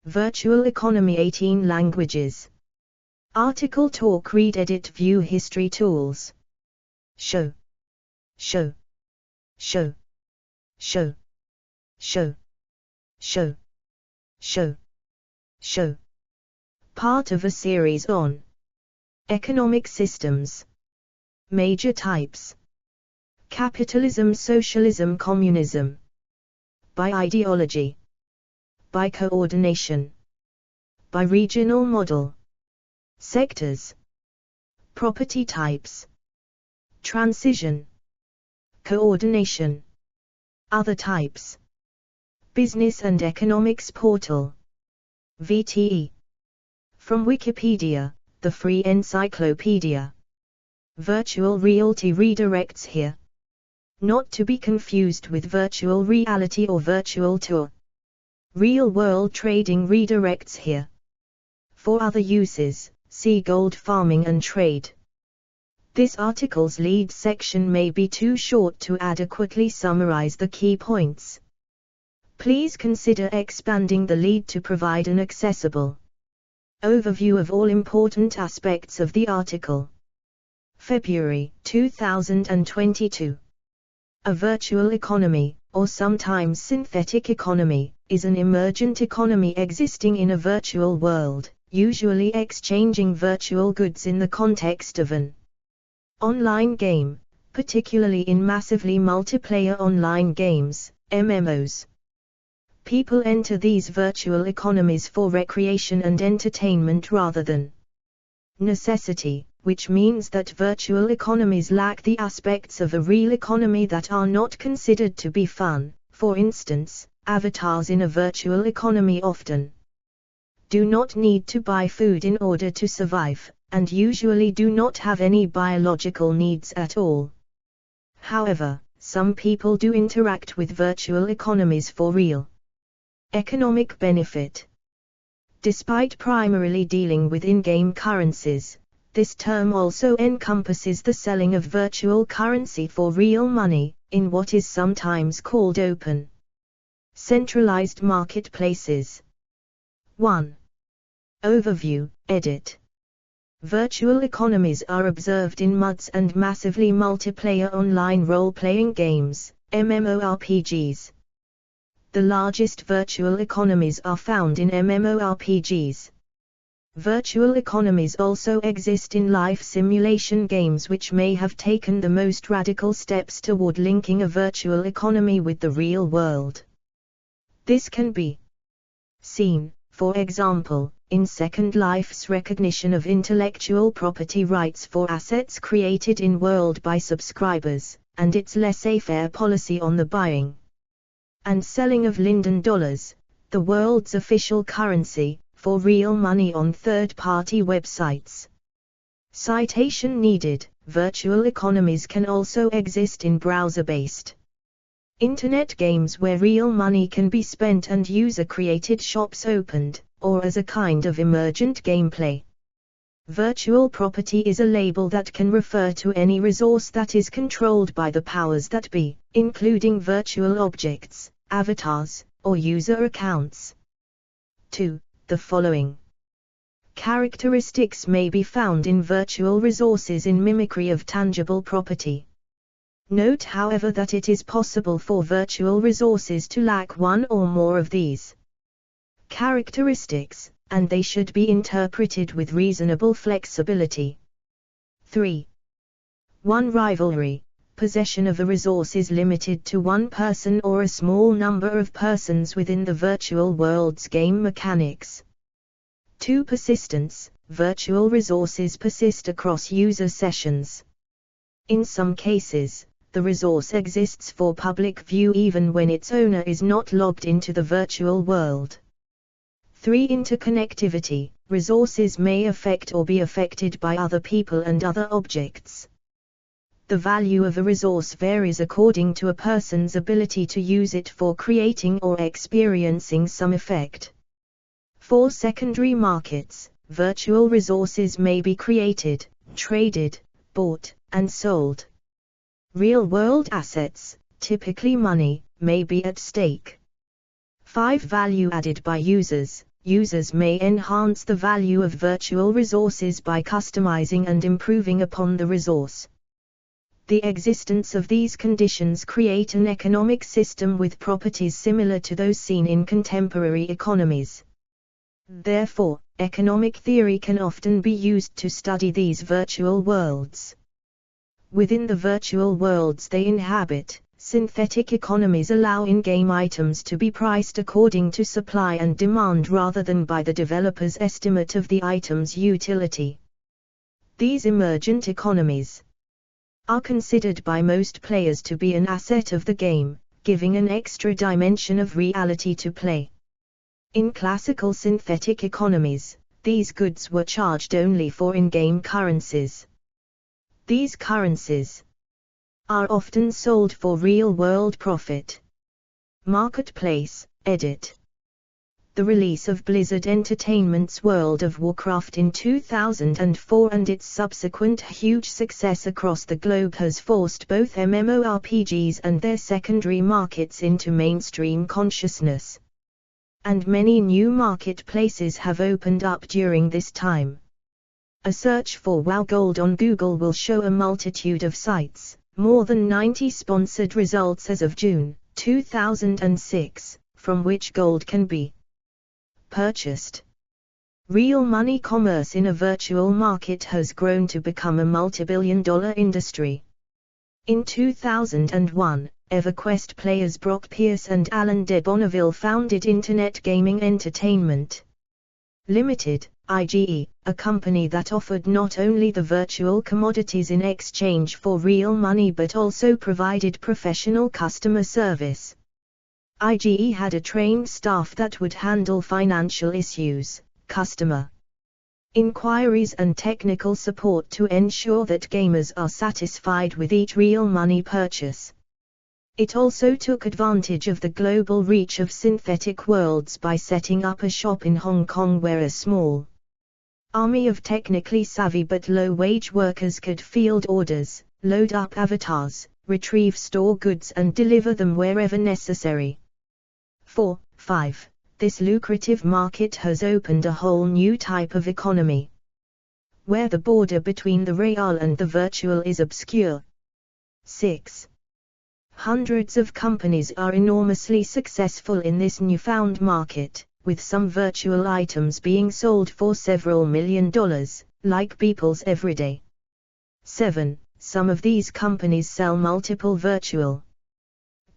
Virtual economy 18 languages. Article talk read edit view history tools. Show. Show. Show. Show. Show. Show. Show. Show. Part of a series on economic systems. Major types. Capitalism, socialism, communism. By ideology. By coordination. By regional model. Sectors. Property types. Transition. Coordination. Other types. Business and Economics Portal. VTE. From Wikipedia, the free encyclopedia. Virtual reality redirects here. Not to be confused with virtual reality or virtual tour. Real-world trading redirects here. For other uses, see gold farming and trade. This article's lead section may be too short to adequately summarize the key points. Please consider expanding the lead to provide an accessible overview of all important aspects of the article. February 2022. A virtual economy, or sometimes synthetic economy, is an emergent economy existing in a virtual world, usually exchanging virtual goods in the context of an online game, particularly in massively multiplayer online games, MMOs. People enter these virtual economies for recreation and entertainment rather than necessity, which means that virtual economies lack the aspects of a real economy that are not considered to be fun. For instance, avatars in a virtual economy often do not need to buy food in order to survive, and usually do not have any biological needs at all. However, some people do interact with virtual economies for real economic benefit. Despite primarily dealing with in-game currencies, this term also encompasses the selling of virtual currency for real money, in what is sometimes called open, centralized marketplaces. 1. Overview, edit. Virtual economies are observed in MUDs and massively multiplayer online role-playing games, MMORPGs. The largest virtual economies are found in MMORPGs. Virtual economies also exist in life simulation games, which may have taken the most radical steps toward linking a virtual economy with the real world. This can be seen, for example, in Second Life's recognition of intellectual property rights for assets created in world by subscribers, and its laissez-faire policy on the buying and selling of Linden dollars, the world's official currency, for real money on third-party websites. Citation needed. Virtual economies can also exist in browser-based internet games where real money can be spent and user-created shops opened, or as a kind of emergent gameplay. Virtual property is a label that can refer to any resource that is controlled by the powers that be, including virtual objects, avatars, or user accounts. 2. The following characteristics may be found in virtual resources in mimicry of tangible property. Note, however, that it is possible for virtual resources to lack one or more of these characteristics, and they should be interpreted with reasonable flexibility. 3. 1. Rivalry. Possession of a resource is limited to one person or a small number of persons within the virtual world's game mechanics. 2. Persistence. Virtual resources persist across user sessions. In some cases, the resource exists for public view even when its owner is not logged into the virtual world. 3. Interconnectivity. Resources may affect or be affected by other people and other objects. The value of a resource varies according to a person's ability to use it for creating or experiencing some effect. 4. Secondary markets. Virtual resources may be created, traded, bought, and sold. Real-world assets, typically money, may be at stake. 5. Value added by users. users may enhance the value of virtual resources by customizing and improving upon the resource. The existence of these conditions create an economic system with properties similar to those seen in contemporary economies. Therefore, economic theory can often be used to study these virtual worlds. Within the virtual worlds they inhabit, synthetic economies allow in-game items to be priced according to supply and demand rather than by the developer's estimate of the item's utility. These emergent economies are considered by most players to be an asset of the game, giving an extra dimension of reality to play. In classical synthetic economies, these goods were charged only for in-game currencies. These currencies are often sold for real-world profit. Marketplace, edit. The release of Blizzard Entertainment's World of Warcraft in 2004 and its subsequent huge success across the globe has forced both MMORPGs and their secondary markets into mainstream consciousness. And many new marketplaces have opened up during this time. A search for WoW Gold on Google will show a multitude of sites, more than 90 sponsored results as of June 2006, from which gold can be purchased. Real money commerce in a virtual market has grown to become a multi-billion-dollar industry. In 2001, EverQuest players Brock Pierce and Alan de Bonneville founded Internet Gaming Entertainment Limited, IGE, a company that offered not only the virtual commodities in exchange for real money but also provided professional customer service. IGE had a trained staff that would handle financial issues, customer inquiries and technical support to ensure that gamers are satisfied with each real money purchase. It also took advantage of the global reach of synthetic worlds by setting up a shop in Hong Kong where a small army of technically savvy but low-wage workers could field orders, load up avatars, retrieve store goods and deliver them wherever necessary. 5. This lucrative market has opened a whole new type of economy, where the border between the real and the virtual is obscure. 6. Hundreds of companies are enormously successful in this newfound market, with some virtual items being sold for several $1 million, like Beeple's Everyday. 7. Some of these companies sell multiple virtual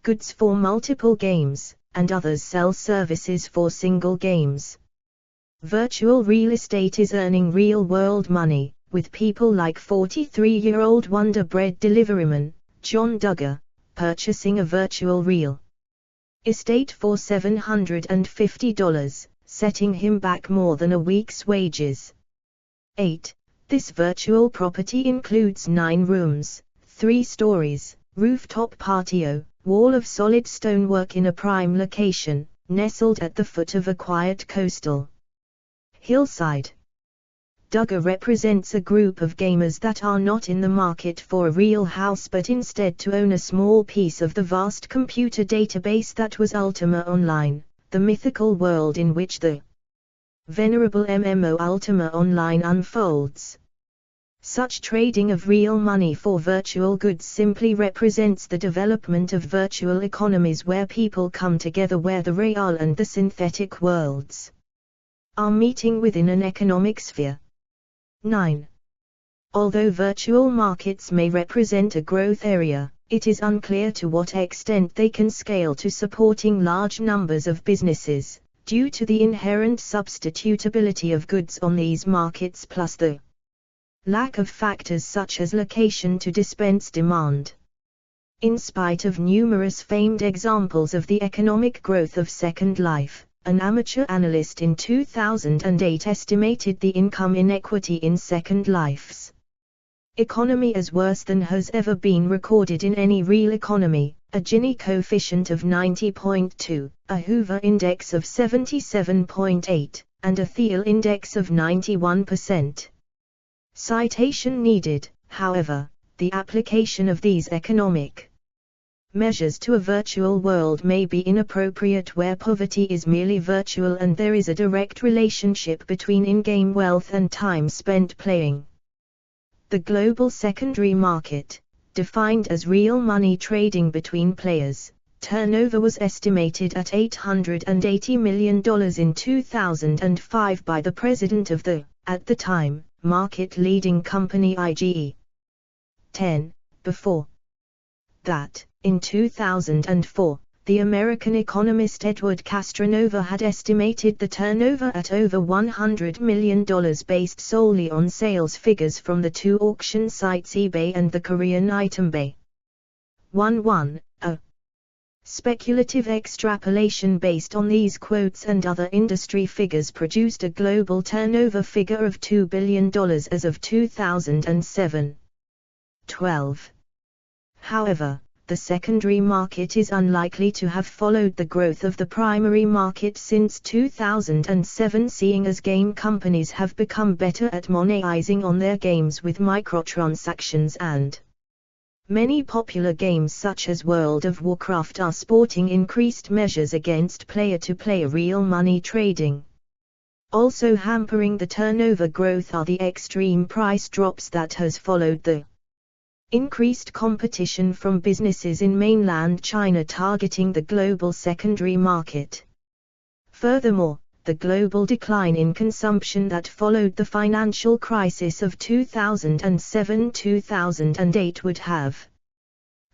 goods for multiple games, and others sell services for single games. Virtual real estate is earning real-world money, with people like 43-year-old Wonder Bread deliveryman, John Duggar, purchasing a virtual real estate for $750, setting him back more than a week's wages. 8. This virtual property includes 9 rooms, 3 stories, rooftop patio, wall of solid stonework in a prime location, nestled at the foot of a quiet coastal hillside. Duggar represents a group of gamers that are not in the market for a real house but instead to own a small piece of the vast computer database that was Ultima Online, the mythical world in which the venerable MMO Ultima Online unfolds. Such trading of real money for virtual goods simply represents the development of virtual economies where people come together where the real and the synthetic worlds are meeting within an economic sphere. 9. Although virtual markets may represent a growth area, it is unclear to what extent they can scale to supporting large numbers of businesses, due to the inherent substitutability of goods on these markets plus the lack of factors such as location to dispense demand. In spite of numerous famed examples of the economic growth of Second Life, an amateur analyst in 2008 estimated the income inequity in Second Life's economy as worse than has ever been recorded in any real economy, a Gini coefficient of 90.2, a Hoover index of 77.8, and a Thiel index of 91%. Citation needed. However, the application of these economic Measures to a virtual world may be inappropriate where poverty is merely virtual and there is a direct relationship between in-game wealth and time spent playing. The global secondary market, defined as real money trading between players, turnover was estimated at $880 million in 2005 by the president of the, at the time, market-leading company IGE. 10. Before that, in 2004, the American economist Edward Castronova had estimated the turnover at over $100 million based solely on sales figures from the two auction sites eBay and the Korean item Bay. 1.1. A speculative extrapolation based on these quotes and other industry figures produced a global turnover figure of $2 billion as of 2007. 12. However, the secondary market is unlikely to have followed the growth of the primary market since 2007, seeing as game companies have become better at monetizing on their games with microtransactions, and many popular games such as World of Warcraft are sporting increased measures against player-to-player real money trading. Also hampering the turnover growth are the extreme price drops that has followed the increased competition from businesses in mainland China targeting the global secondary market. Furthermore, the global decline in consumption that followed the financial crisis of 2007-2008 would have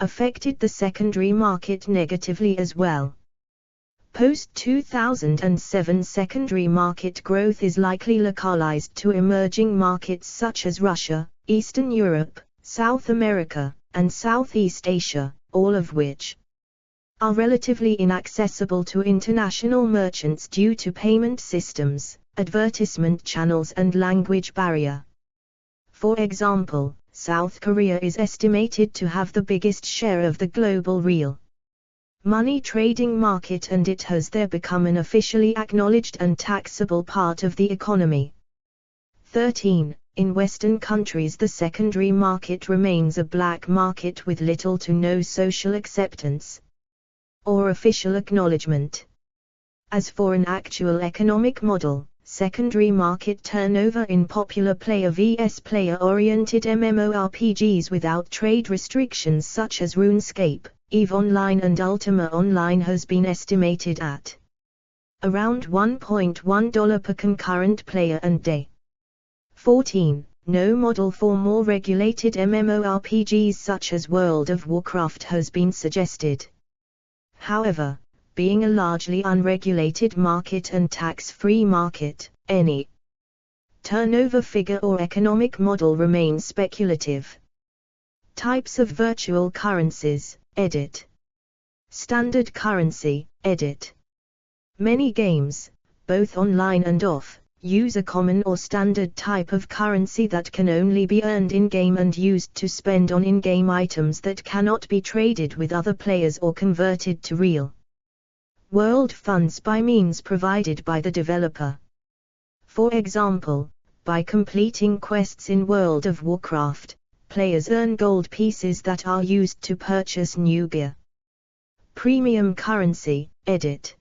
affected the secondary market negatively as well. Post-2007 secondary market growth is likely localized to emerging markets such as Russia, Eastern Europe, South America, and Southeast Asia, all of which are relatively inaccessible to international merchants due to payment systems, advertisement channels and language barrier. For example, South Korea is estimated to have the biggest share of the global real money trading market, and it has there become an officially acknowledged and taxable part of the economy. 13. In Western countries the secondary market remains a black market with little to no social acceptance or official acknowledgement. As for an actual economic model, secondary market turnover in popular player vs player-oriented MMORPGs without trade restrictions such as RuneScape, EVE Online and Ultima Online has been estimated at around $1.1 per concurrent player and day. 14. No model for more regulated MMORPGs such as World of Warcraft has been suggested. However, being a largely unregulated market and tax-free market, any turnover figure or economic model remains speculative. Types of virtual currencies, edit. Standard currency, edit. Many games, both online and off, use a common or standard type of currency that can only be earned in-game and used to spend on in-game items that cannot be traded with other players or converted to real world funds by means provided by the developer. For example, by completing quests in World of Warcraft, players earn gold pieces that are used to purchase new gear. Premium currency, edit.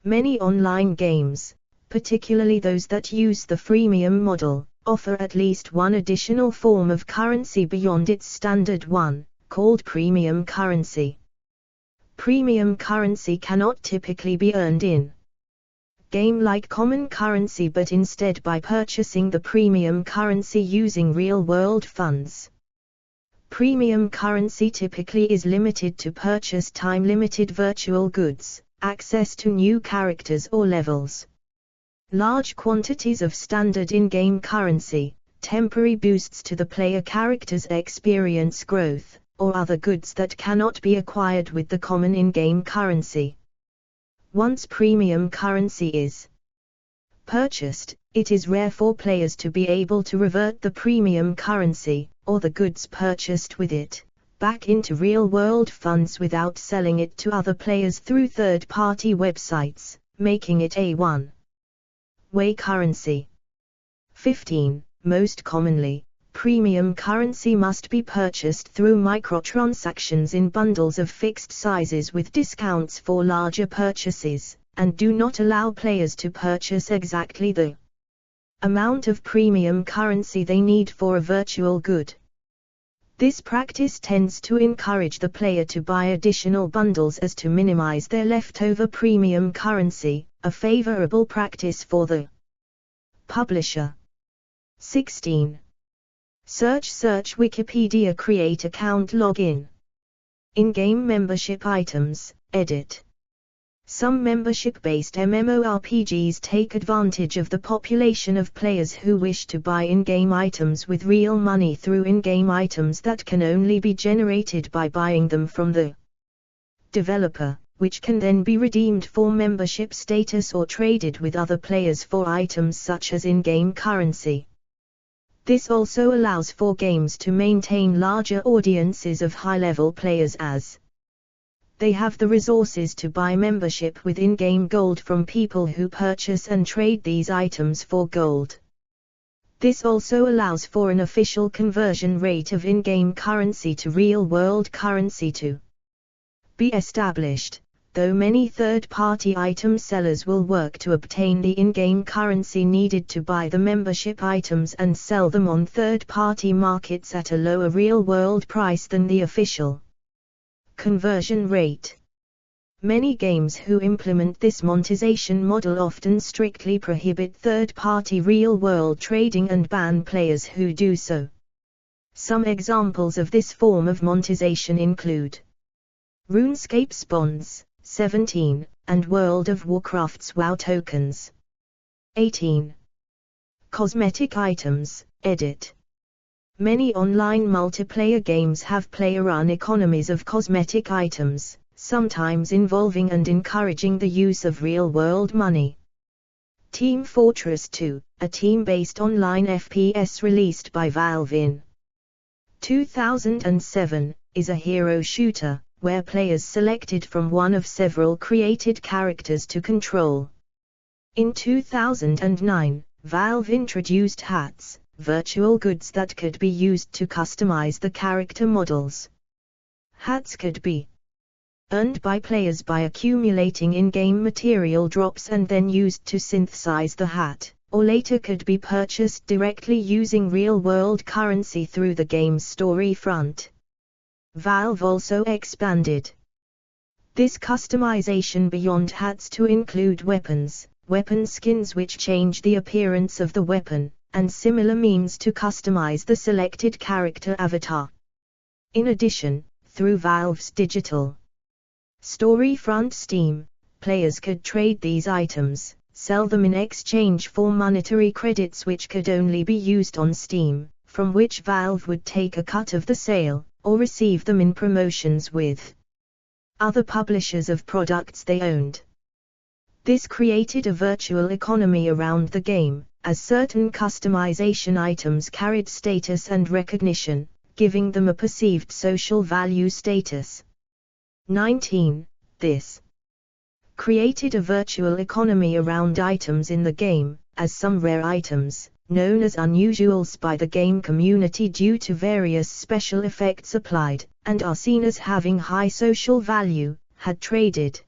Many online games, particularly those that use the freemium model, offer at least one additional form of currency beyond its standard one, called premium currency. Premium currency cannot typically be earned in game like common currency but instead by purchasing the premium currency using real-world funds. Premium currency typically is limited to purchase time-limited virtual goods, access to new characters or levels, large quantities of standard in-game currency, temporary boosts to the player character's experience growth, or other goods that cannot be acquired with the common in-game currency. Once premium currency is purchased, it is rare for players to be able to revert the premium currency, or the goods purchased with it, back into real-world funds without selling it to other players through third-party websites, making it a one-way currency. 15. Most commonly, premium currency must be purchased through microtransactions in bundles of fixed sizes with discounts for larger purchases, and do not allow players to purchase exactly the amount of premium currency they need for a virtual good. This practice tends to encourage the player to buy additional bundles as to minimize their leftover premium currency, a favorable practice for the publisher. 16. Search Wikipedia create account login. In-game membership items, edit. Some membership-based MMORPGs take advantage of the population of players who wish to buy in-game items with real money through in-game items that can only be generated by buying them from the developer, which can then be redeemed for membership status or traded with other players for items such as in-game currency. This also allows for games to maintain larger audiences of high-level players as they have the resources to buy membership with in-game gold from people who purchase and trade these items for gold. This also allows for an official conversion rate of in-game currency to real-world currency to be established, though many third-party item sellers will work to obtain the in-game currency needed to buy the membership items and sell them on third-party markets at a lower real-world price than the official conversion rate. Many games who implement this monetization model often strictly prohibit third-party real-world trading and ban players who do so. Some examples of this form of monetization include RuneScape Spawns, 17, and World of Warcraft's WoW tokens. 18. Cosmetic items, edit. Many online multiplayer games have player-run economies of cosmetic items, sometimes involving and encouraging the use of real-world money. Team Fortress 2, a team-based online FPS released by Valve in 2007, is a hero shooter, where players selected from one of several created characters to control. In 2009, Valve introduced hats, virtual goods that could be used to customize the character models. Hats could be earned by players by accumulating in-game material drops and then used to synthesize the hat, or later could be purchased directly using real-world currency through the game's storefront. Valve also expanded this customization beyond hats to include weapons, weapon skins which change the appearance of the weapon, and similar means to customize the selected character avatar. In addition, through Valve's digital storefront Steam, players could trade these items, sell them in exchange for monetary credits which could only be used on Steam, from which Valve would take a cut of the sale, or receive them in promotions with other publishers of products they owned. This created a virtual economy around the game, as certain customization items carried status and recognition, giving them a perceived social value status. 19. This created a virtual economy around items in the game, as some rare items, known as unusuals by the game community due to various special effects applied, and are seen as having high social value, had traded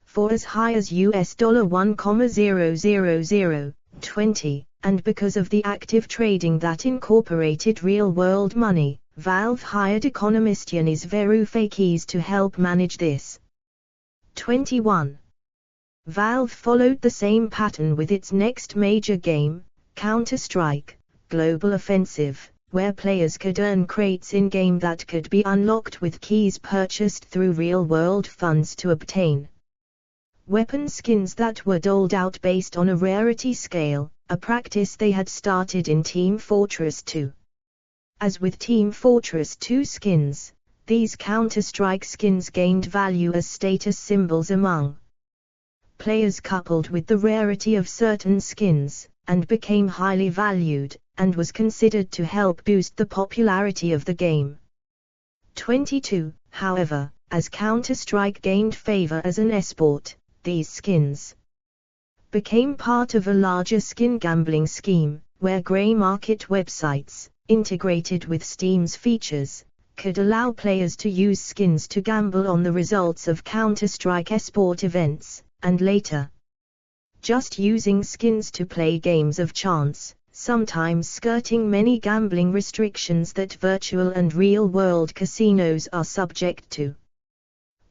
for as high as $1,000,020, and because of the active trading that incorporated real-world money, Valve hired economist Yanis Varoufakis to help manage this. 21. Valve followed the same pattern with its next major game, Counter-Strike: Global Offensive, where players could earn crates in-game that could be unlocked with keys purchased through real-world funds to obtain weapon skins that were doled out based on a rarity scale, a practice they had started in Team Fortress 2. As with Team Fortress 2 skins, these Counter-Strike skins gained value as status symbols among players coupled with the rarity of certain skins, and became highly valued, and was considered to help boost the popularity of the game. 22. However, as Counter-Strike gained favor as an esport, these skins became part of a larger skin gambling scheme, where grey market websites, integrated with Steam's features, could allow players to use skins to gamble on the results of Counter-Strike esport events, and later, just using skins to play games of chance, sometimes skirting many gambling restrictions that virtual and real-world casinos are subject to.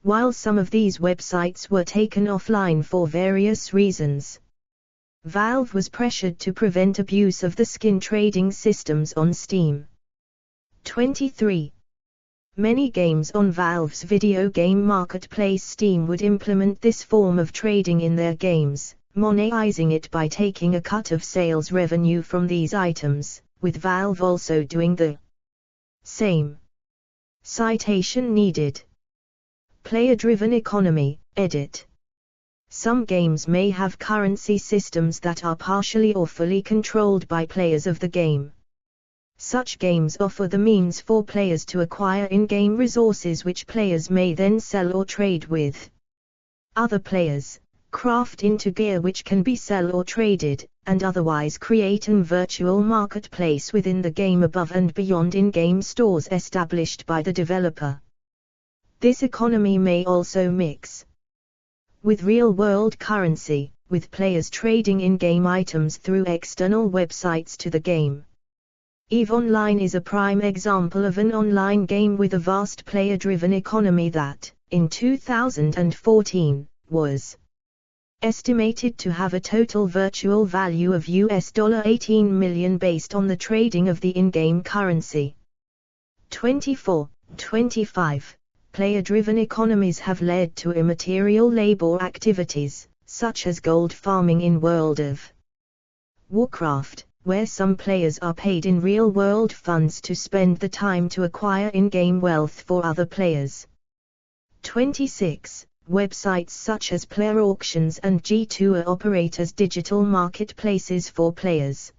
While some of these websites were taken offline for various reasons, Valve was pressured to prevent abuse of the skin trading systems on Steam. 23. Many games on Valve's video game marketplace Steam would implement this form of trading in their games, monetizing it by taking a cut of sales revenue from these items, with Valve also doing the same. Citation needed. Player-driven economy, edit. Some games may have currency systems that are partially or fully controlled by players of the game. Such games offer the means for players to acquire in-game resources which players may then sell or trade with other players, craft into gear which can be sold or traded, and otherwise create a virtual marketplace within the game above and beyond in-game stores established by the developer. This economy may also mix with real-world currency, with players trading in-game items through external websites to the game. EVE Online is a prime example of an online game with a vast player-driven economy that, in 2014, was estimated to have a total virtual value of $18 million based on the trading of the in-game currency. 24. 25. Player-driven economies have led to immaterial labor activities, such as gold farming in World of Warcraft, where some players are paid in real-world funds to spend the time to acquire in-game wealth for other players. 26. Websites such as player auctions and G2 operate as digital marketplaces for players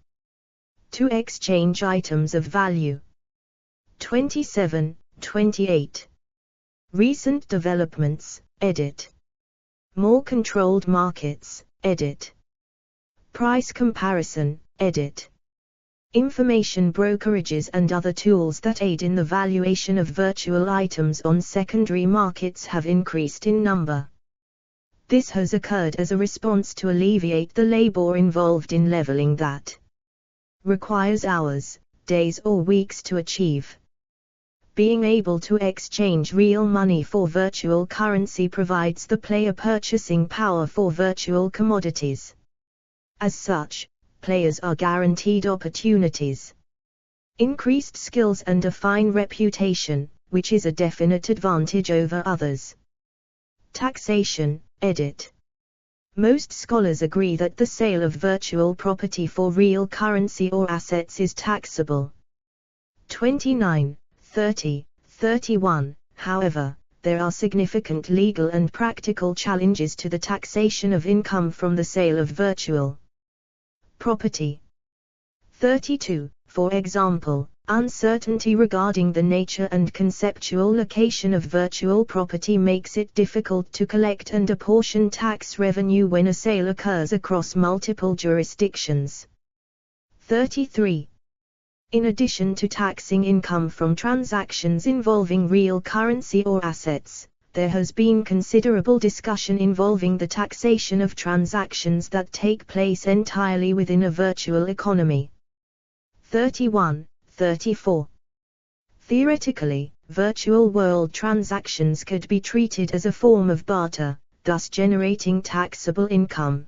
to exchange items of value. 27. 28. Recent developments, edit. More controlled markets, edit. Price comparison, edit. Information brokerages and other tools that aid in the valuation of virtual items on secondary markets have increased in number. This has occurred as a response to alleviate the labor involved in leveling that requires hours, days or weeks to achieve. Being able to exchange real money for virtual currency provides the player purchasing power for virtual commodities. As such, players are guaranteed opportunities, increased skills and a fine reputation, which is a definite advantage over others. Taxation, edit. Most scholars agree that the sale of virtual property for real currency or assets is taxable. 29, 30, 31. However, there are significant legal and practical challenges to the taxation of income from the sale of virtual property. 32. For example, uncertainty regarding the nature and conceptual location of virtual property makes it difficult to collect and apportion tax revenue when a sale occurs across multiple jurisdictions. 33. In addition to taxing income from transactions involving real currency or assets, there has been considerable discussion involving the taxation of transactions that take place entirely within a virtual economy. 31, 34. Theoretically, virtual world transactions could be treated as a form of barter, thus generating taxable income.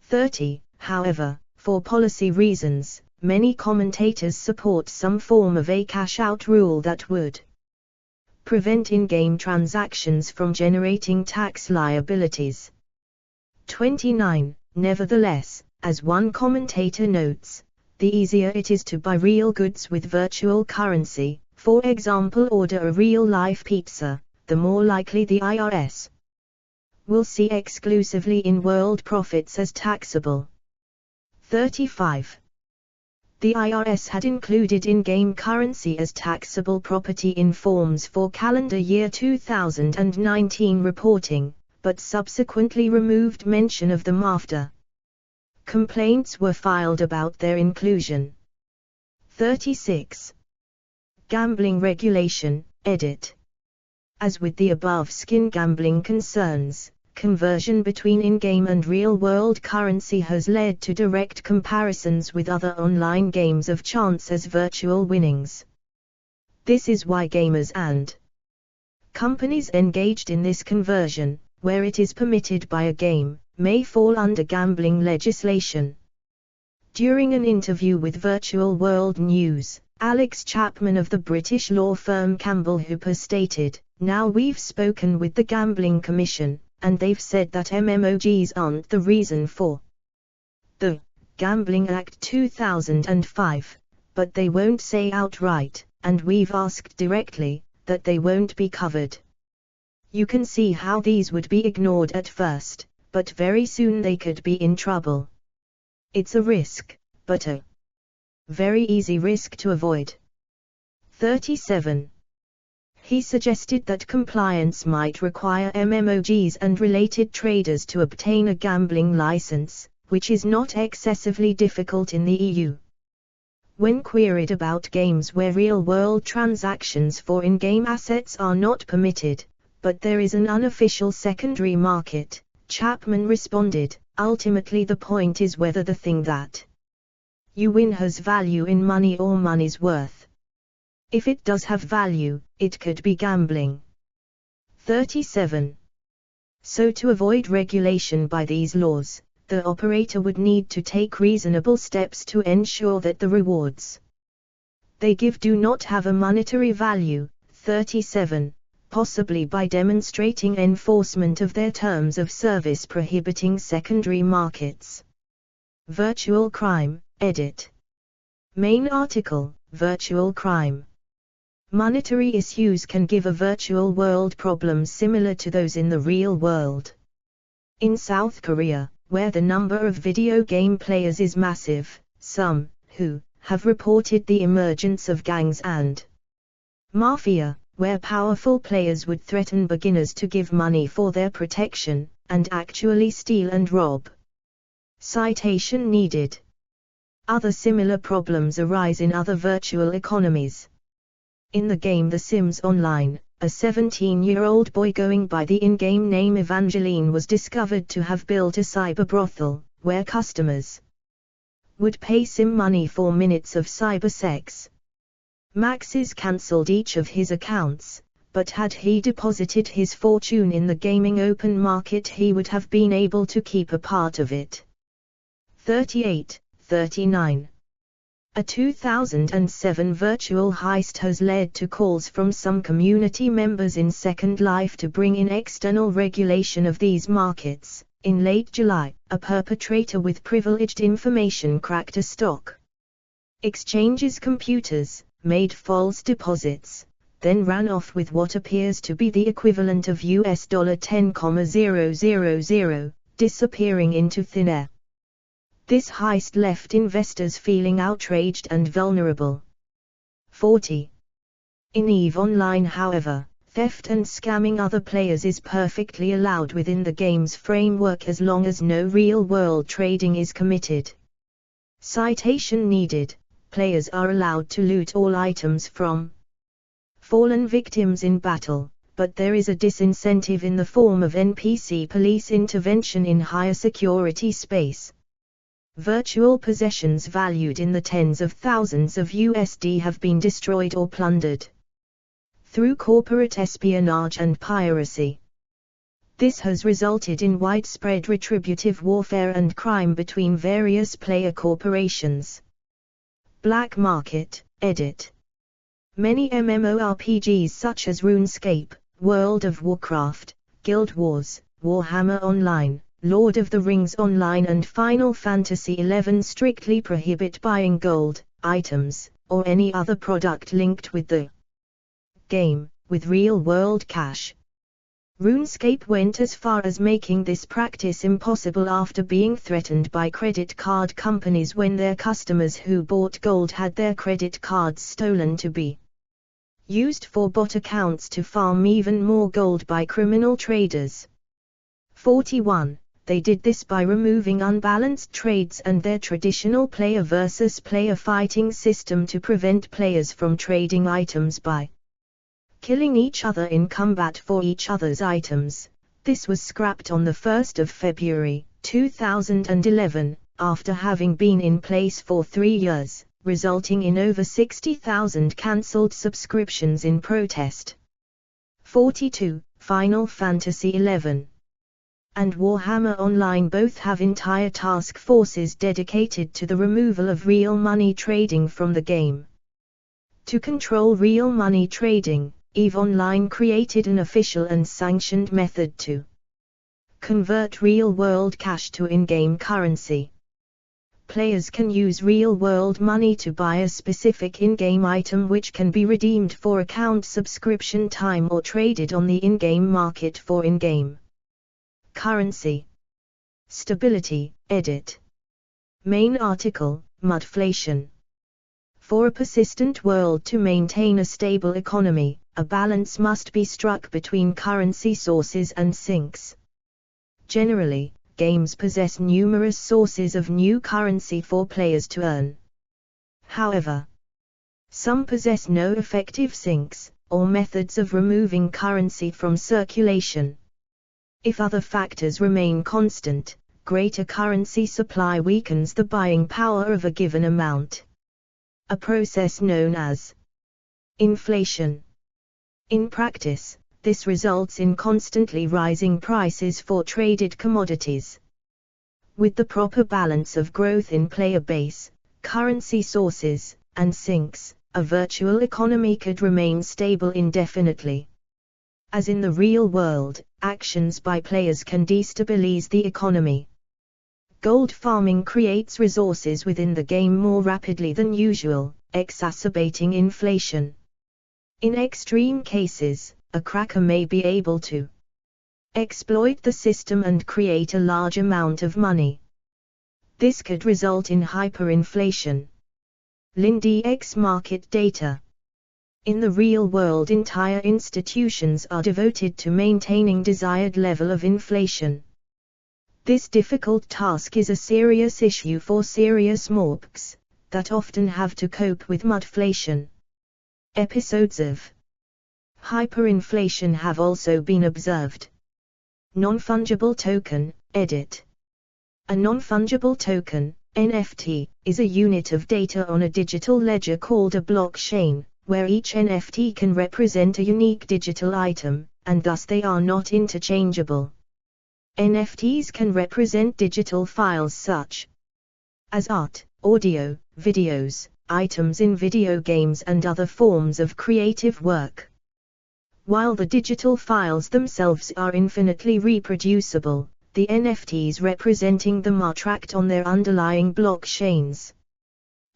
30. However, for policy reasons, many commentators support some form of a cash-out rule that would prevent in-game transactions from generating tax liabilities. 29. Nevertheless, as one commentator notes, the easier it is to buy real goods with virtual currency, for example order a real-life pizza, the more likely the IRS will see exclusively in-world profits as taxable. 35. The IRS had included in-game currency as taxable property in forms for calendar year 2019 reporting, but subsequently removed mention of them after complaints were filed about their inclusion. 36. Gambling regulation, edit. As with the above skin gambling concerns, conversion between in-game and real-world currency has led to direct comparisons with other online games of chance as virtual winnings. This is why gamers and companies engaged in this conversion, where it is permitted by a game, may fall under gambling legislation. During an interview with Virtual World News, Alex Chapman of the British law firm Campbell Hooper stated, "Now we've spoken with the Gambling Commission, and they've said that MMOGs aren't the reason for the Gambling Act 2005, but they won't say outright, and we've asked directly, that they won't be covered. You can see how these would be ignored at first, but very soon they could be in trouble. It's a risk, but a very easy risk to avoid." 37. He suggested that compliance might require MMOGs and related traders to obtain a gambling license, which is not excessively difficult in the EU. When queried about games where real-world transactions for in-game assets are not permitted, but there is an unofficial secondary market, Chapman responded, "Ultimately the point is whether the thing that you win has value in money or money's worth. If it does have value, it could be gambling." 37. So to avoid regulation by these laws, the operator would need to take reasonable steps to ensure that the rewards they give do not have a monetary value. 37. Possibly by demonstrating enforcement of their terms of service prohibiting secondary markets. Virtual crime, edit. Main article, Virtual crime. Monetary issues can give a virtual world problems similar to those in the real world. In South Korea, where the number of video game players is massive, some, who, have reported the emergence of gangs and mafia, where powerful players would threaten beginners to give money for their protection, and actually steal and rob. Citation needed. Other similar problems arise in other virtual economies. In the game The Sims Online, a 17-year-old boy going by the in-game name Evangeline was discovered to have built a cyber brothel, where customers would pay Sim money for minutes of cyber sex. Maxis cancelled each of his accounts, but had he deposited his fortune in the gaming open market he would have been able to keep a part of it. 38, 39. A 2007 virtual heist has led to calls from some community members in Second Life to bring in external regulation of these markets. In late July, a perpetrator with privileged information cracked a stock exchange's computers, made false deposits, then ran off with what appears to be the equivalent of $10,000, disappearing into thin air. This heist left investors feeling outraged and vulnerable. 40. In EVE Online, however, theft and scamming other players is perfectly allowed within the game's framework as long as no real-world trading is committed. Citation needed. Players are allowed to loot all items from fallen victims in battle, but there is a disincentive in the form of NPC police intervention in higher security space. Virtual possessions valued in the tens of thousands of USD have been destroyed or plundered through corporate espionage and piracy. This has resulted in widespread retributive warfare and crime between various player corporations. Black market, edit. Many MMORPGs such as RuneScape, World of Warcraft, Guild Wars, Warhammer Online, Lord of the Rings Online and Final Fantasy XI strictly prohibit buying gold, items, or any other product linked with the game, with real-world cash. RuneScape went as far as making this practice impossible after being threatened by credit card companies when their customers who bought gold had their credit cards stolen to be used for bot accounts to farm even more gold by criminal traders. 41. they did this by removing unbalanced trades and their traditional player versus player fighting system to prevent players from trading items by killing each other in combat for each other's items. This was scrapped on the 1st of February, 2011, after having been in place for 3 years, resulting in over 60,000 cancelled subscriptions in protest. 42. Final Fantasy XI and Warhammer Online both have entire task forces dedicated to the removal of real money trading from the game. To control real money trading, EVE Online created an official and sanctioned method to convert real-world cash to in-game currency. Players can use real-world money to buy a specific in-game item which can be redeemed for account subscription time or traded on the in-game market for in-game currency. Stability, edit. Main article, Mudflation. For a persistent world to maintain a stable economy, a balance must be struck between currency sources and sinks. Generally, games possess numerous sources of new currency for players to earn. However, some possess no effective sinks, or methods of removing currency from circulation. If other factors remain constant, greater currency supply weakens the buying power of a given amount. A process known as inflation. In practice, this results in constantly rising prices for traded commodities. With the proper balance of growth in player base, currency sources, and sinks, a virtual economy could remain stable indefinitely. As in the real world, actions by players can destabilize the economy. Gold farming creates resources within the game more rapidly than usual, exacerbating inflation. In extreme cases, a cracker may be able to exploit the system and create a large amount of money. This could result in hyperinflation. Lindex market data. In the real world, entire institutions are devoted to maintaining desired level of inflation. This difficult task is a serious issue for serious morps that often have to cope with mudflation. Episodes of hyperinflation have also been observed. Non-fungible token, edit. A non-fungible token, NFT, is a unit of data on a digital ledger called a blockchain, where each NFT can represent a unique digital item, and thus they are not interchangeable. NFTs can represent digital files such as art, audio, videos, items in video games and other forms of creative work. While the digital files themselves are infinitely reproducible, the NFTs representing them are tracked on their underlying blockchains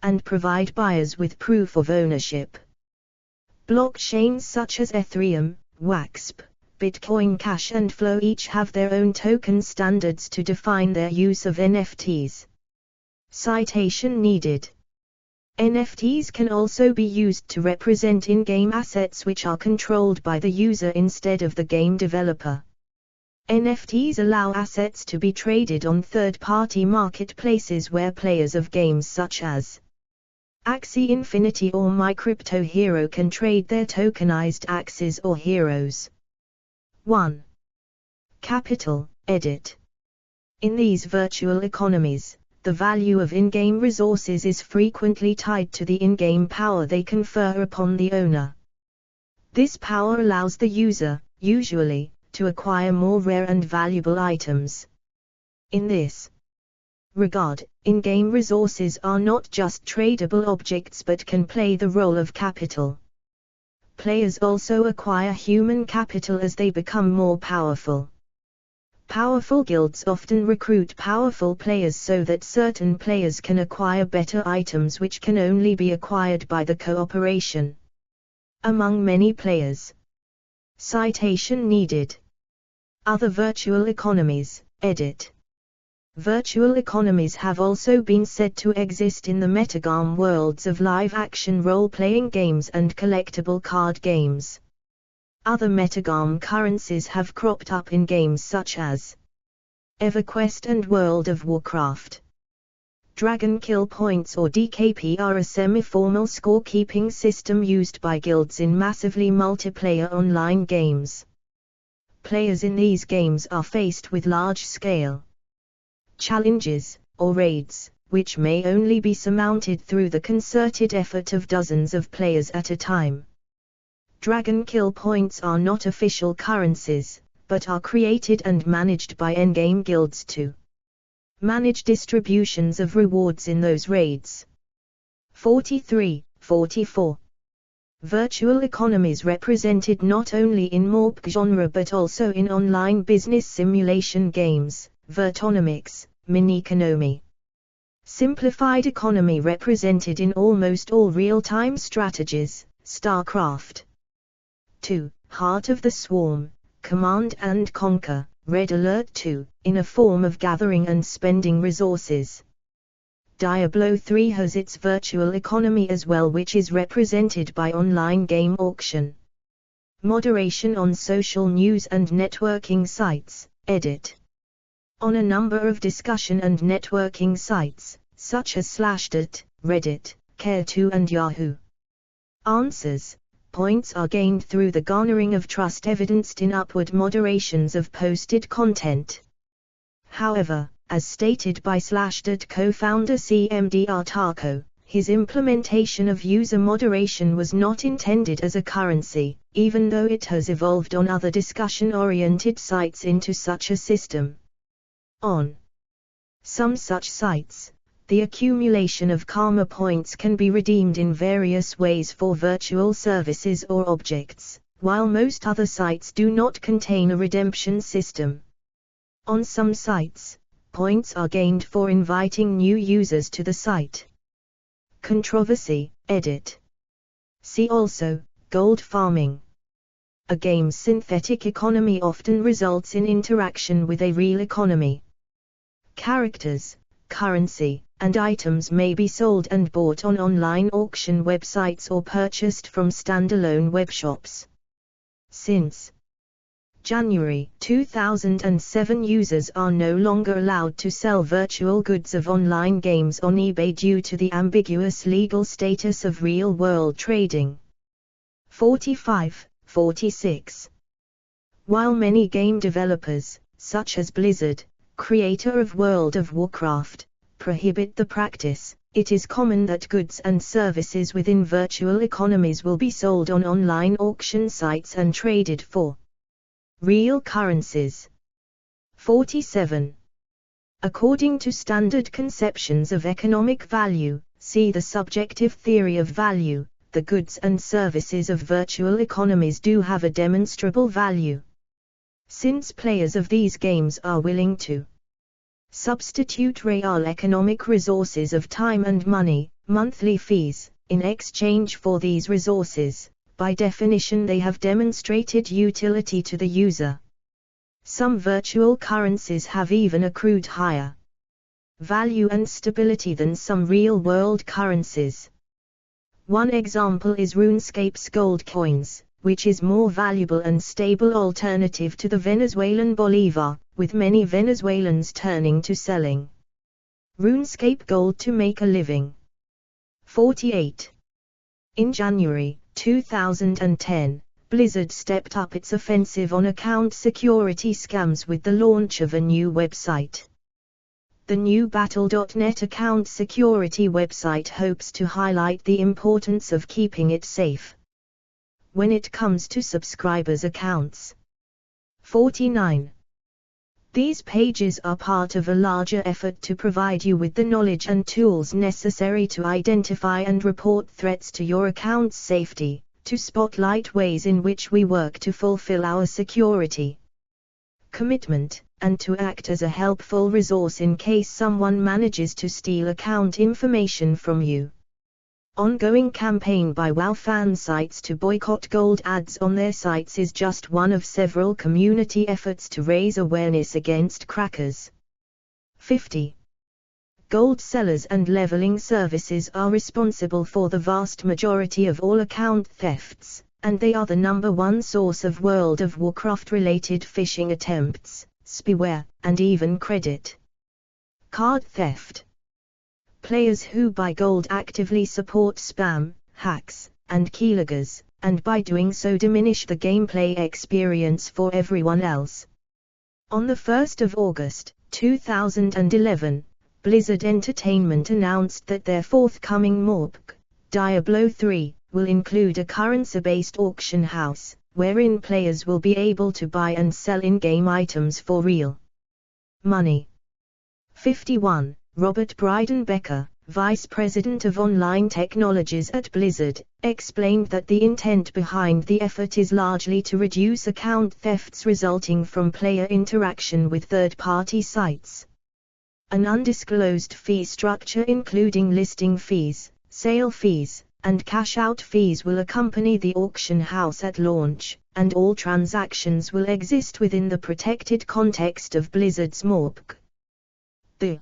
and provide buyers with proof of ownership. Blockchains such as Ethereum, WAXP, Bitcoin Cash and Flow each have their own token standards to define their use of NFTs. Citation needed. NFTs can also be used to represent in-game assets which are controlled by the user instead of the game developer. NFTs allow assets to be traded on third-party marketplaces where players of games such as Axie Infinity or MyCrypto Hero can trade their tokenized axes or heroes. 1. Capital, edit. In these virtual economies, the value of in-game resources is frequently tied to the in-game power they confer upon the owner. This power allows the user, usually, to acquire more rare and valuable items. In this regard, in-game resources are not just tradable objects but can play the role of capital. Players also acquire human capital as they become more powerful. Powerful guilds often recruit powerful players so that certain players can acquire better items which can only be acquired by the cooperation among many players. Citation needed. Other virtual economies, edit. Virtual economies have also been said to exist in the metagame worlds of live-action role-playing games and collectible card games. Other metagame currencies have cropped up in games such as EverQuest and World of Warcraft. Dragon Kill Points or DKP are a semi-formal scorekeeping system used by guilds in massively multiplayer online games. Players in these games are faced with large-scale challenges, or raids, which may only be surmounted through the concerted effort of dozens of players at a time. Dragon Kill Points are not official currencies, but are created and managed by endgame guilds to manage distributions of rewards in those raids. 44. Virtual economies represented not in MORPG genre but also in online business simulation games, Virtonomics, Mini-economy. Simplified economy represented in almost all real-time strategies, StarCraft. 2. Heart of the Swarm, Command and Conquer, Red Alert 2, in a form of gathering and spending resources. Diablo 3 has its virtual economy as well, which is represented by online game auction. Moderation on social news and networking sites, edit. On a number of discussion and networking sites, such as Slashdot, Reddit, Care2 and Yahoo Answers, points are gained through the garnering of trust evidenced in upward moderations of posted content. However, as stated by Slashdot co-founder CMDR Taco, his implementation of user moderation was not intended as a currency, even though it has evolved on other discussion-oriented sites into such a system. On some such sites, the accumulation of karma points can be redeemed in various ways for virtual services or objects, while most other sites do not contain a redemption system. On some sites, points are gained for inviting new users to the site. Controversy, edit. See also, gold farming. A game's synthetic economy often results in interaction with a real economy. Characters, currency, and items may be sold and bought on online auction websites or purchased from standalone webshops. Since January 2007, users are no longer allowed to sell virtual goods of online games on eBay due to the ambiguous legal status of real-world trading. 46. While many game developers, such as Blizzard, creator of World of Warcraft, prohibit the practice, it is common that goods and services within virtual economies will be sold on online auction sites and traded for real currencies. 47. According to standard conceptions of economic value, see the subjective theory of value, the goods and services of virtual economies do have a demonstrable value. Since players of these games are willing to substitute real economic resources of time and money, monthly fees, in exchange for these resources, by definition they have demonstrated utility to the user. Some virtual currencies have even accrued higher value and stability than some real-world currencies. One example is RuneScape's gold coins, which is more valuable and stable alternative to the Venezuelan bolivar, with many Venezuelans turning to selling RuneScape gold to make a living. 48. In January 2010, Blizzard stepped up its offensive on account security scams with the launch of a new website. The new Battle.net account security website hopes to highlight the importance of keeping it safe when it comes to subscribers' accounts. 49. These pages are part of a larger effort to provide you with the knowledge and tools necessary to identify and report threats to your account's safety, to spotlight ways in which we work to fulfill our security commitment, and to act as a helpful resource in case someone manages to steal account information from you. Ongoing campaign by WoW fan sites to boycott gold ads on their sites is just one of several community efforts to raise awareness against crackers. 50. Gold sellers and leveling services are responsible for the vast majority of all account thefts, and they are the #1 source of World of Warcraft-related phishing attempts, spyware, and even credit card theft. Players who buy gold actively support spam, hacks, and keyloggers, and by doing so diminish the gameplay experience for everyone else. On the 1st of August, 2011, Blizzard Entertainment announced that their forthcoming MOBA, Diablo 3, will include a currency-based auction house, wherein players will be able to buy and sell in-game items for real money. 51. Robert Breidenbecker, Vice President of Online Technologies at Blizzard, explained that the intent behind the effort is largely to reduce account thefts resulting from player interaction with third-party sites. An undisclosed fee structure including listing fees, sale fees, and cash-out fees will accompany the auction house at launch, and all transactions will exist within the protected context of Blizzard's MOBA. The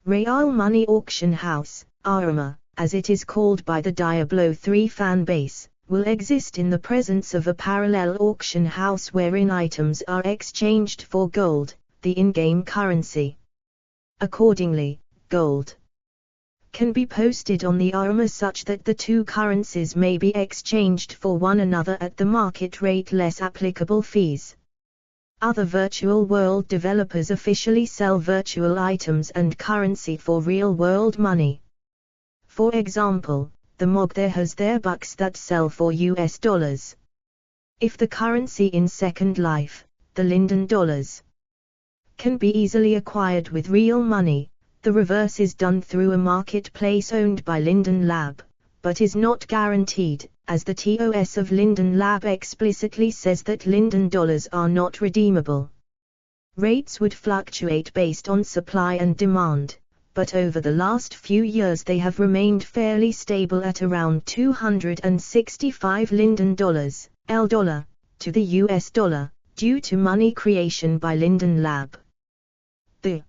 Real Money Auction House, ARMA, as it is called by the Diablo 3 fan base, will exist in the presence of a parallel auction house wherein items are exchanged for gold, the in-game currency. Accordingly, gold can be posted on the ARMA such that the two currencies may be exchanged for one another at the market rate less applicable fees. Other virtual world developers officially sell virtual items and currency for real-world money. For example, the MOBA there has their bucks that sell for US dollars. If the currency in Second Life, the Linden dollars, can be easily acquired with real money, the reverse is done through a marketplace owned by Linden Lab, but is not guaranteed, as the TOS of Linden Lab explicitly says that Linden dollars are not redeemable. Rates would fluctuate based on supply and demand, but over the last few years they have remained fairly stable at around 265 Linden dollars, $, to the US dollar, due to money creation by Linden Lab. The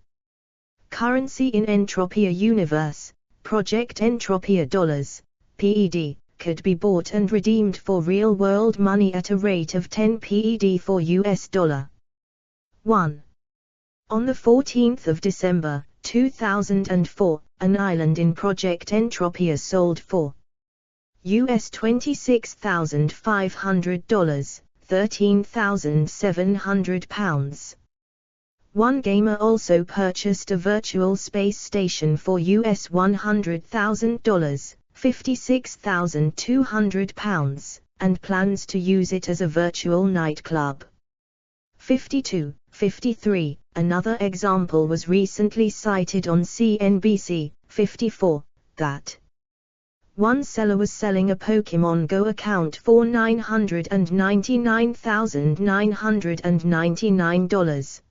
currency in Entropia Universe, Project Entropia dollars, PED, could be bought and redeemed for real-world money at a rate of 10 PED for US dollar. 1. On the 14th of December, 2004, an island in Project Entropia sold for US $26,500, £13,700. One gamer also purchased a virtual space station for US $100,000, £56,200, and plans to use it as a virtual nightclub. 53. Another example was recently cited on CNBC, 54, that one seller was selling a Pokemon Go account for $999,999.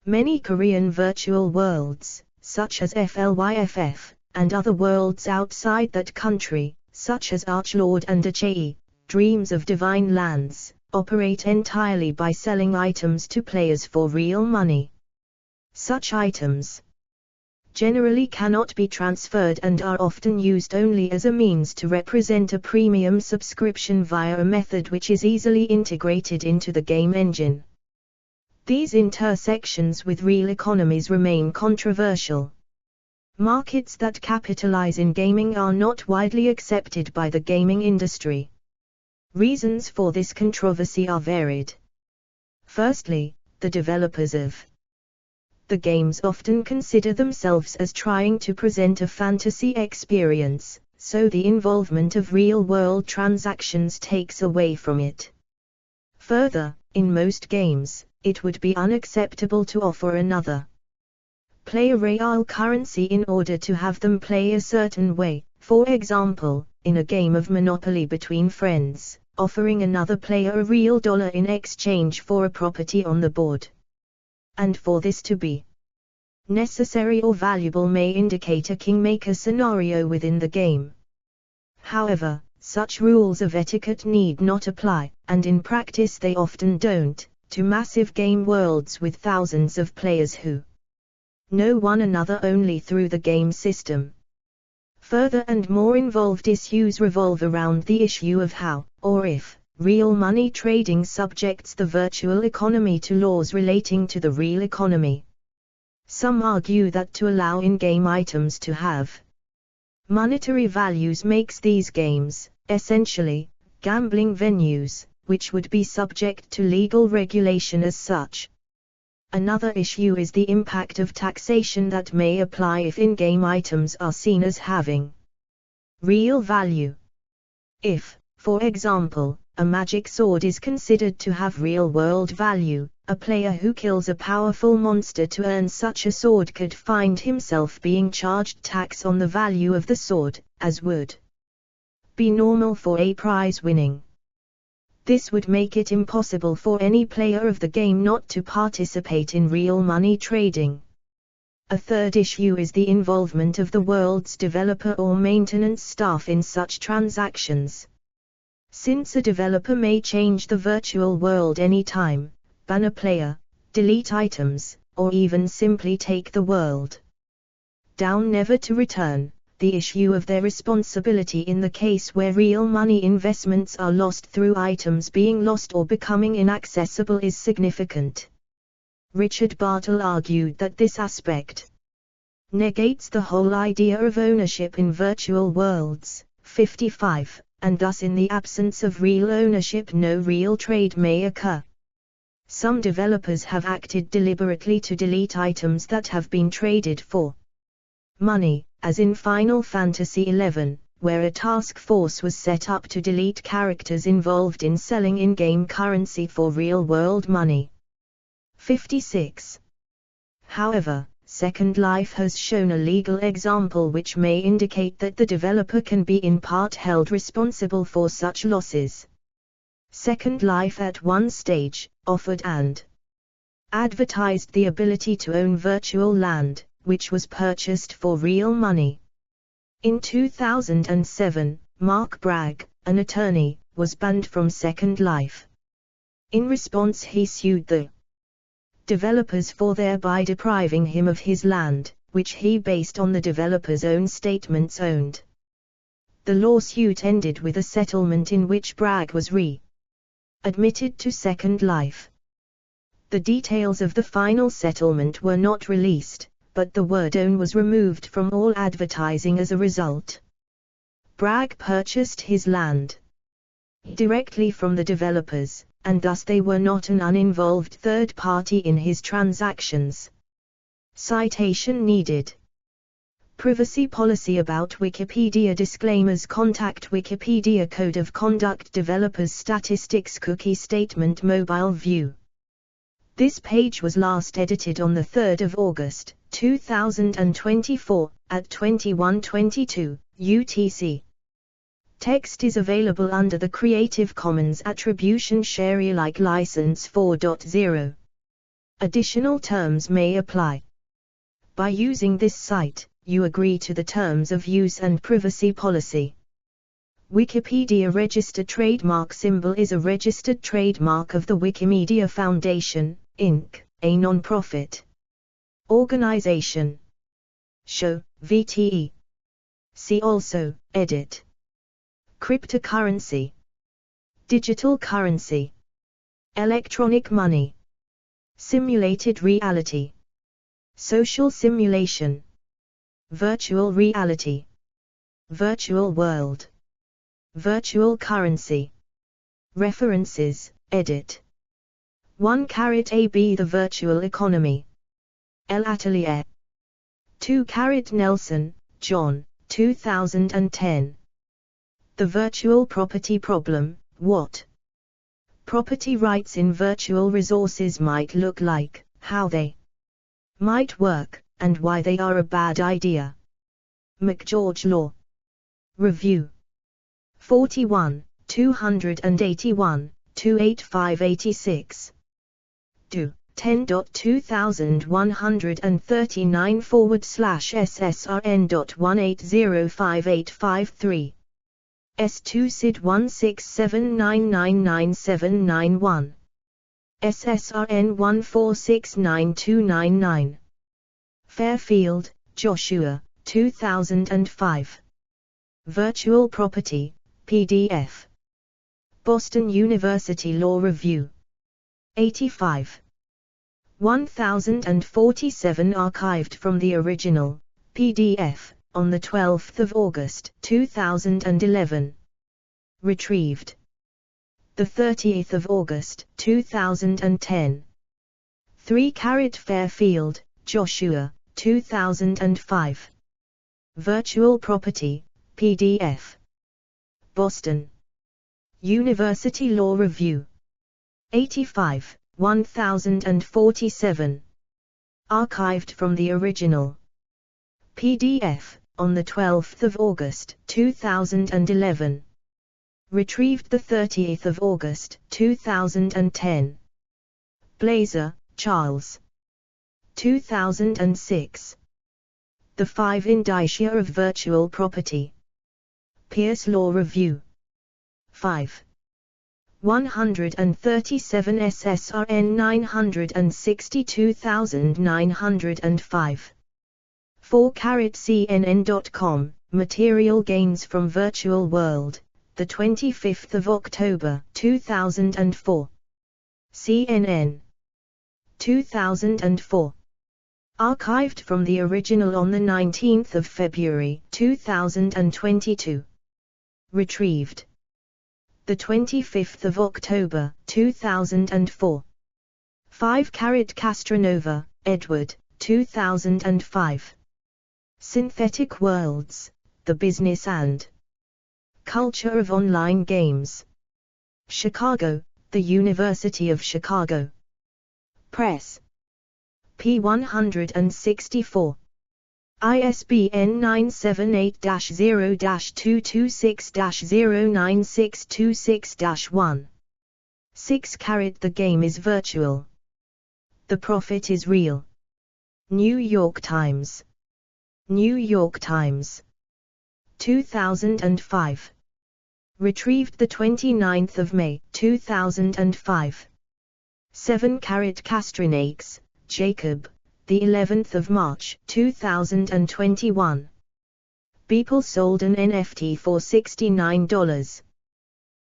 Many Korean virtual worlds, such as FLYFF, and other worlds outside that country, such as Archlord and Achae, Dreams of Divine Lands, operate entirely by selling items to players for real money. Such items generally cannot be transferred and are often used only as a means to represent a premium subscription via a method which is easily integrated into the game engine. These intersections with real economies remain controversial. Markets that capitalize in gaming are not widely accepted by the gaming industry. Reasons for this controversy are varied. Firstly, the developers of the games often consider themselves as trying to present a fantasy experience, so the involvement of real-world transactions takes away from it. Further, in most games, it would be unacceptable to offer another player real currency in order to have them play a certain way, for example, in a game of Monopoly between friends, offering another player a real dollar in exchange for a property on the board. And for this to be necessary or valuable may indicate a kingmaker scenario within the game. However, such rules of etiquette need not apply, and in practice they often don't, to massive game worlds with thousands of players who know one another only through the game system. Further and more involved issues revolve around the issue of how, or if, Real money trading subjects the virtual economy to laws relating to the real economy. Some argue that to allow in-game items to have monetary values makes these games, essentially, gambling venues, which would be subject to legal regulation as such. Another issue is the impact of taxation that may apply if in-game items are seen as having real value. If, for example, a magic sword is considered to have real-world value, a player who kills a powerful monster to earn such a sword could find himself being charged tax on the value of the sword, as would be normal for a prize winning. This would make it impossible for any player of the game not to participate in real money trading. A third issue is the involvement of the world's developer or maintenance staff in such transactions. Since a developer may change the virtual world anytime, ban a player, delete items, or even simply take the world down never to return, the issue of their responsibility in the case where real money investments are lost through items being lost or becoming inaccessible is significant. Richard Bartle argued that this aspect negates the whole idea of ownership in virtual worlds, 55, and thus in the absence of real ownership no real trade may occur. Some developers have acted deliberately to delete items that have been traded for money, as in Final Fantasy XI, where a task force was set up to delete characters involved in selling in-game currency for real-world money. 56. However, Second Life has shown a legal example which may indicate that the developer can be in part held responsible for such losses. Second Life at one stage offered and advertised the ability to own virtual land, which was purchased for real money. In 2007, Mark Bragg, an attorney, was banned from Second Life. In response he sued the developers for thereby depriving him of his land, which he based on the developer's own statements owned. The lawsuit ended with a settlement in which Bragg was re-admitted to Second Life. The details of the final settlement were not released, but the word own was removed from all advertising as a result. Bragg purchased his land directly from the developers, and thus they were not an uninvolved third party in his transactions. Citation needed. Privacy policy about Wikipedia disclaimers. Contact Wikipedia Code of Conduct Developers Statistics Cookie Statement Mobile View. This page was last edited on 3 August, 2024, at 21:22 UTC. Text is available under the Creative Commons Attribution Share Alike License 4.0. Additional terms may apply. By using this site, you agree to the terms of use and privacy policy. Wikipedia registered trademark symbol is a registered trademark of the Wikimedia Foundation, Inc., a non-profit organization. Show, VTE. See also, edit. Cryptocurrency. Digital currency. Electronic money. Simulated reality. Social simulation. Virtual reality. Virtual world. Virtual currency. References, edit. 1-AB The Virtual Economy. El Atelier. 2 Nelson, John, 2010. The Virtual Property Problem, What Property Rights in Virtual Resources Might Look Like, How They Might Work, and Why They Are a Bad Idea. McGeorge Law. Review. 41, 281, 28586. Do. 10.2139/SSRN.1805853. S2 SID 167999791. SSRN 1469299. Fairfield, Joshua, 2005. Virtual Property, PDF. Boston University Law Review. 85. 1047 archived from the original, PDF, on the 12th of August, 2011. Retrieved. The 30th of August, 2010. 3 Fairfield, Joshua, 2005. Virtual Property, PDF. Boston University Law Review. 85. 1047. Archived from the original, PDF, on the 12th of August, 2011. Retrieved the 30th of August, 2010. Blazer, Charles. 2006. The 5 Indicia of Virtual Property. Pierce Law Review. 5. 137 SSRN 962905. 4CNN.com, Material Gains from Virtual World, the 25th of October, 2004. CNN. 2004. Archived from the original on the 19th of February, 2022. Retrieved. The 25th of October, 2004. 5 Castronova, Edward, 2005. Synthetic Worlds, The Business and Culture of Online Games. Chicago, The University of Chicago Press. p. 164. ISBN 978-0-226-09626-1. 6 The game is virtual. The profit is real. New York Times. New York Times. 2005. Retrieved the 29th of May, 2005. 7 Castronakes, Jacob. The 11th of March, 2021. Beeple sold an NFT for $69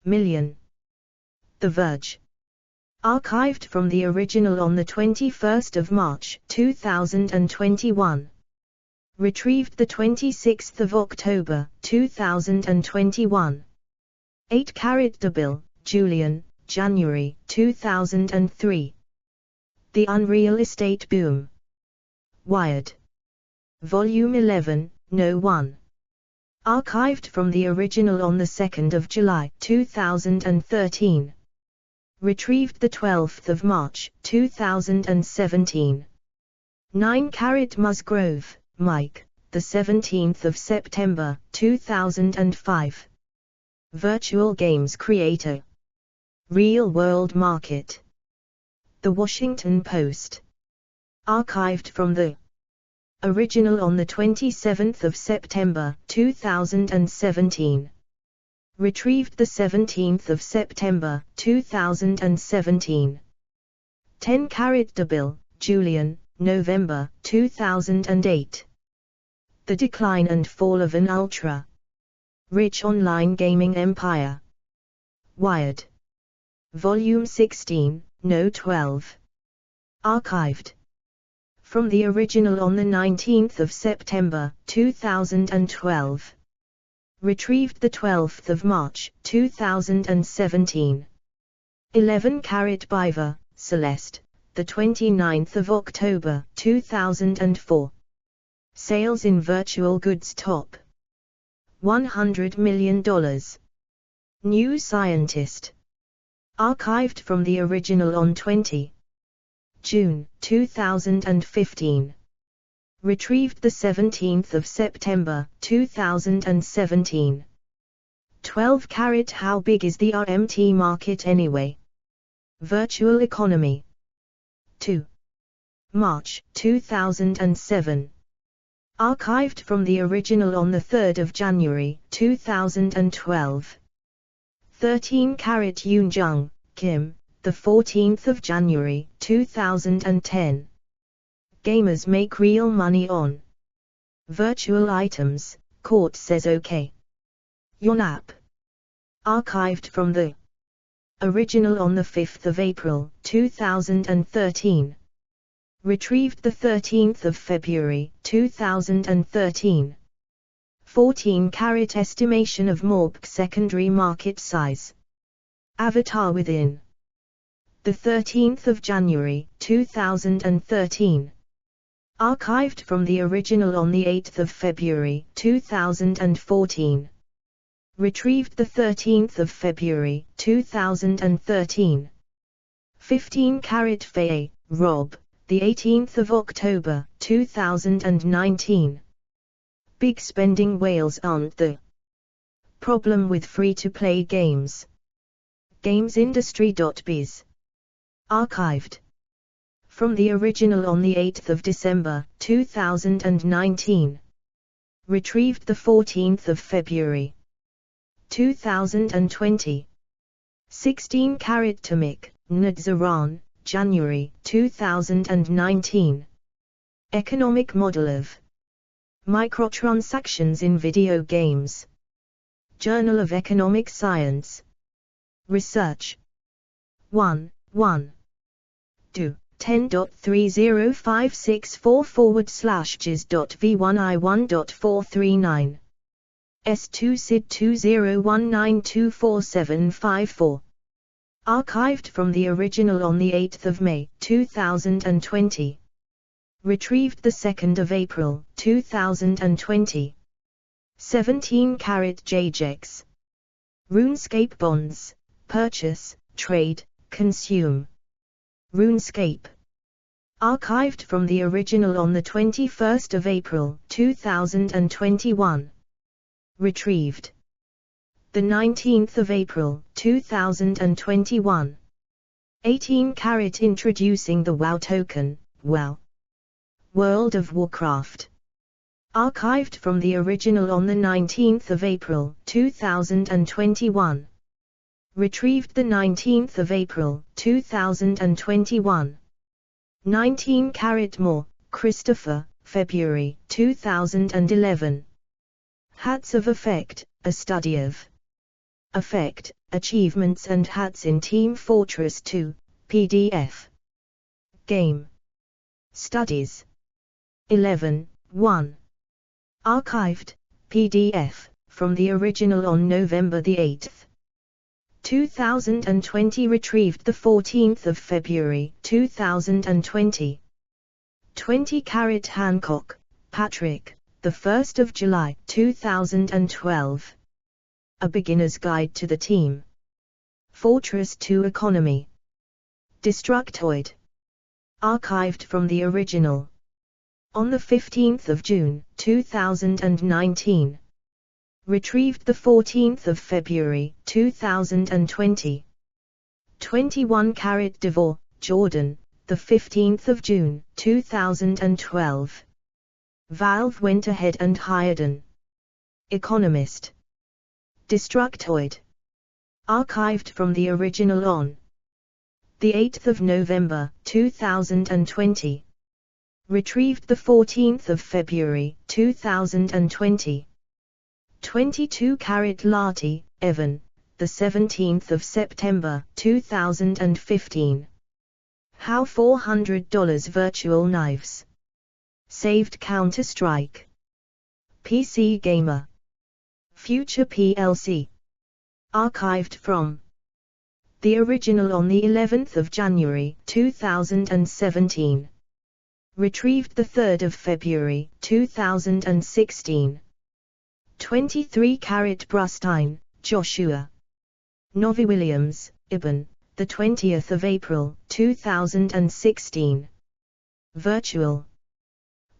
million. The Verge. Archived from the original on the 21st of March, 2021. Retrieved the 26th of October, 2021. 8 DeBill, Julian, January, 2003. The Unreal Estate Boom. Wired. Volume 11, No. 1. Archived from the original on the 2nd of July, 2013. Retrieved the 12th of March, 2017. 9 Musgrove, Mike, the 17th of September, 2005. Virtual Games Creator. Real World Market. The Washington Post. Archived from the original on the 27th of September, 2017. Retrieved the 17th of September, 2017. 10 DeBill, Julian, November, 2008. The Decline and Fall of an Ultra-Rich Online Gaming Empire. Wired. Volume 16, No. 12. Archived from the original on the 19th of September, 2012. Retrieved the 12th of March, 2017. 11 Biver, Celeste, the 29th of October, 2004. Sales in virtual goods top $100 million. New Scientist. Archived from the original on 20 June, 2015. Retrieved the 17th of September, 2017. 12 How big is the RMT market anyway? Virtual Economy. 2 March, 2007. Archived from the original on the 3rd of January, 2012. 13 Yoon Jung, Kim, the 14th of January, 2010. Gamers make real money on virtual items, court says OK. Yonap. Archived from the Original on the 5th of April, 2013. Retrieved the 13th of February, 2013. 14-carat estimation of MORPC secondary market size. Avatar within. The 13th of January, 2013. Archived from the original on the 8th of February, 2014. Retrieved the 13th of February, 2013. 15-carat Faye, Rob, the 18th of October, 2019. Big spending whales aren't the problem with free-to-play games. Gamesindustry.biz. Archived from the original on the 8th of December, 2019. Retrieved the 14th of February, 2020. 16-carat Tamik, Nadzaran, January, 2019. Economic model of microtransactions in video games. Journal of Economic Science. Research 1. Do 10.30564/jis.v1i1.439. S2 SID 2019244754. Archived from the original on the 8th of May, 2020. Retrieved the 2nd of April, 2020. 17-carat JJX. RuneScape bonds. Purchase, trade, consume. RuneScape. Archived from the original on the 21st of April, 2021. Retrieved the 19th of April, 2021. 18-carat introducing the WoW token, WoW. World of Warcraft. Archived from the original on the 19th of April, 2021. Retrieved the 19th of April, 2021. 19-carat more, Christopher, February, 2011. Hats of Effect, a study of effect, achievements and hats in Team Fortress 2, PDF. Game Studies 11:1. Archived, PDF, from the original on November the 8th. 2020. Retrieved the 14th of February, 2020. 20-carat Hancock, Patrick, the 1st of July, 2012. A Beginner's Guide to the Team Fortress 2 Economy. Destructoid. Archived from the original on the 15th of June, 2019. Retrieved the 14th of February, 2020. 21-carat Devore, Jordan, the 15th of June, 2012. Valve went ahead and hired an economist. Destructoid. Archived from the original on the 8th of November, 2020. Retrieved the 14th of February, 2020. 22-carat Lati, Evan, the 17th of September, 2015. How $400 virtual knives saved Counter-Strike. PC Gamer. Future PLC. Archived from the original on the 11th of January, 2017. Retrieved the 3rd of February, 2016. 23-carat Brustein, Joshua. Novi Williams, Ibn, the 20th of April, 2016. Virtual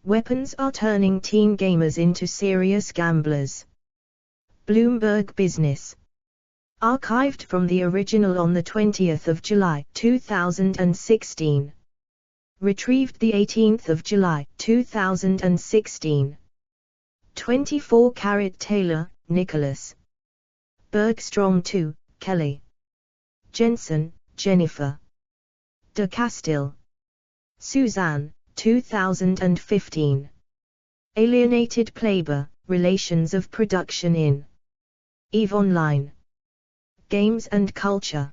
weapons are turning teen gamers into serious gamblers. Bloomberg Business. Archived from the original on the 20th of July, 2016. Retrieved the 18th of July, 2016. 24-carat Taylor, Nicholas. Bergstrom 2, Kelly. Jensen, Jennifer. De Castile. Suzanne, 2015. Alienated Playboy, Relations of Production in EVE Online. Games and Culture.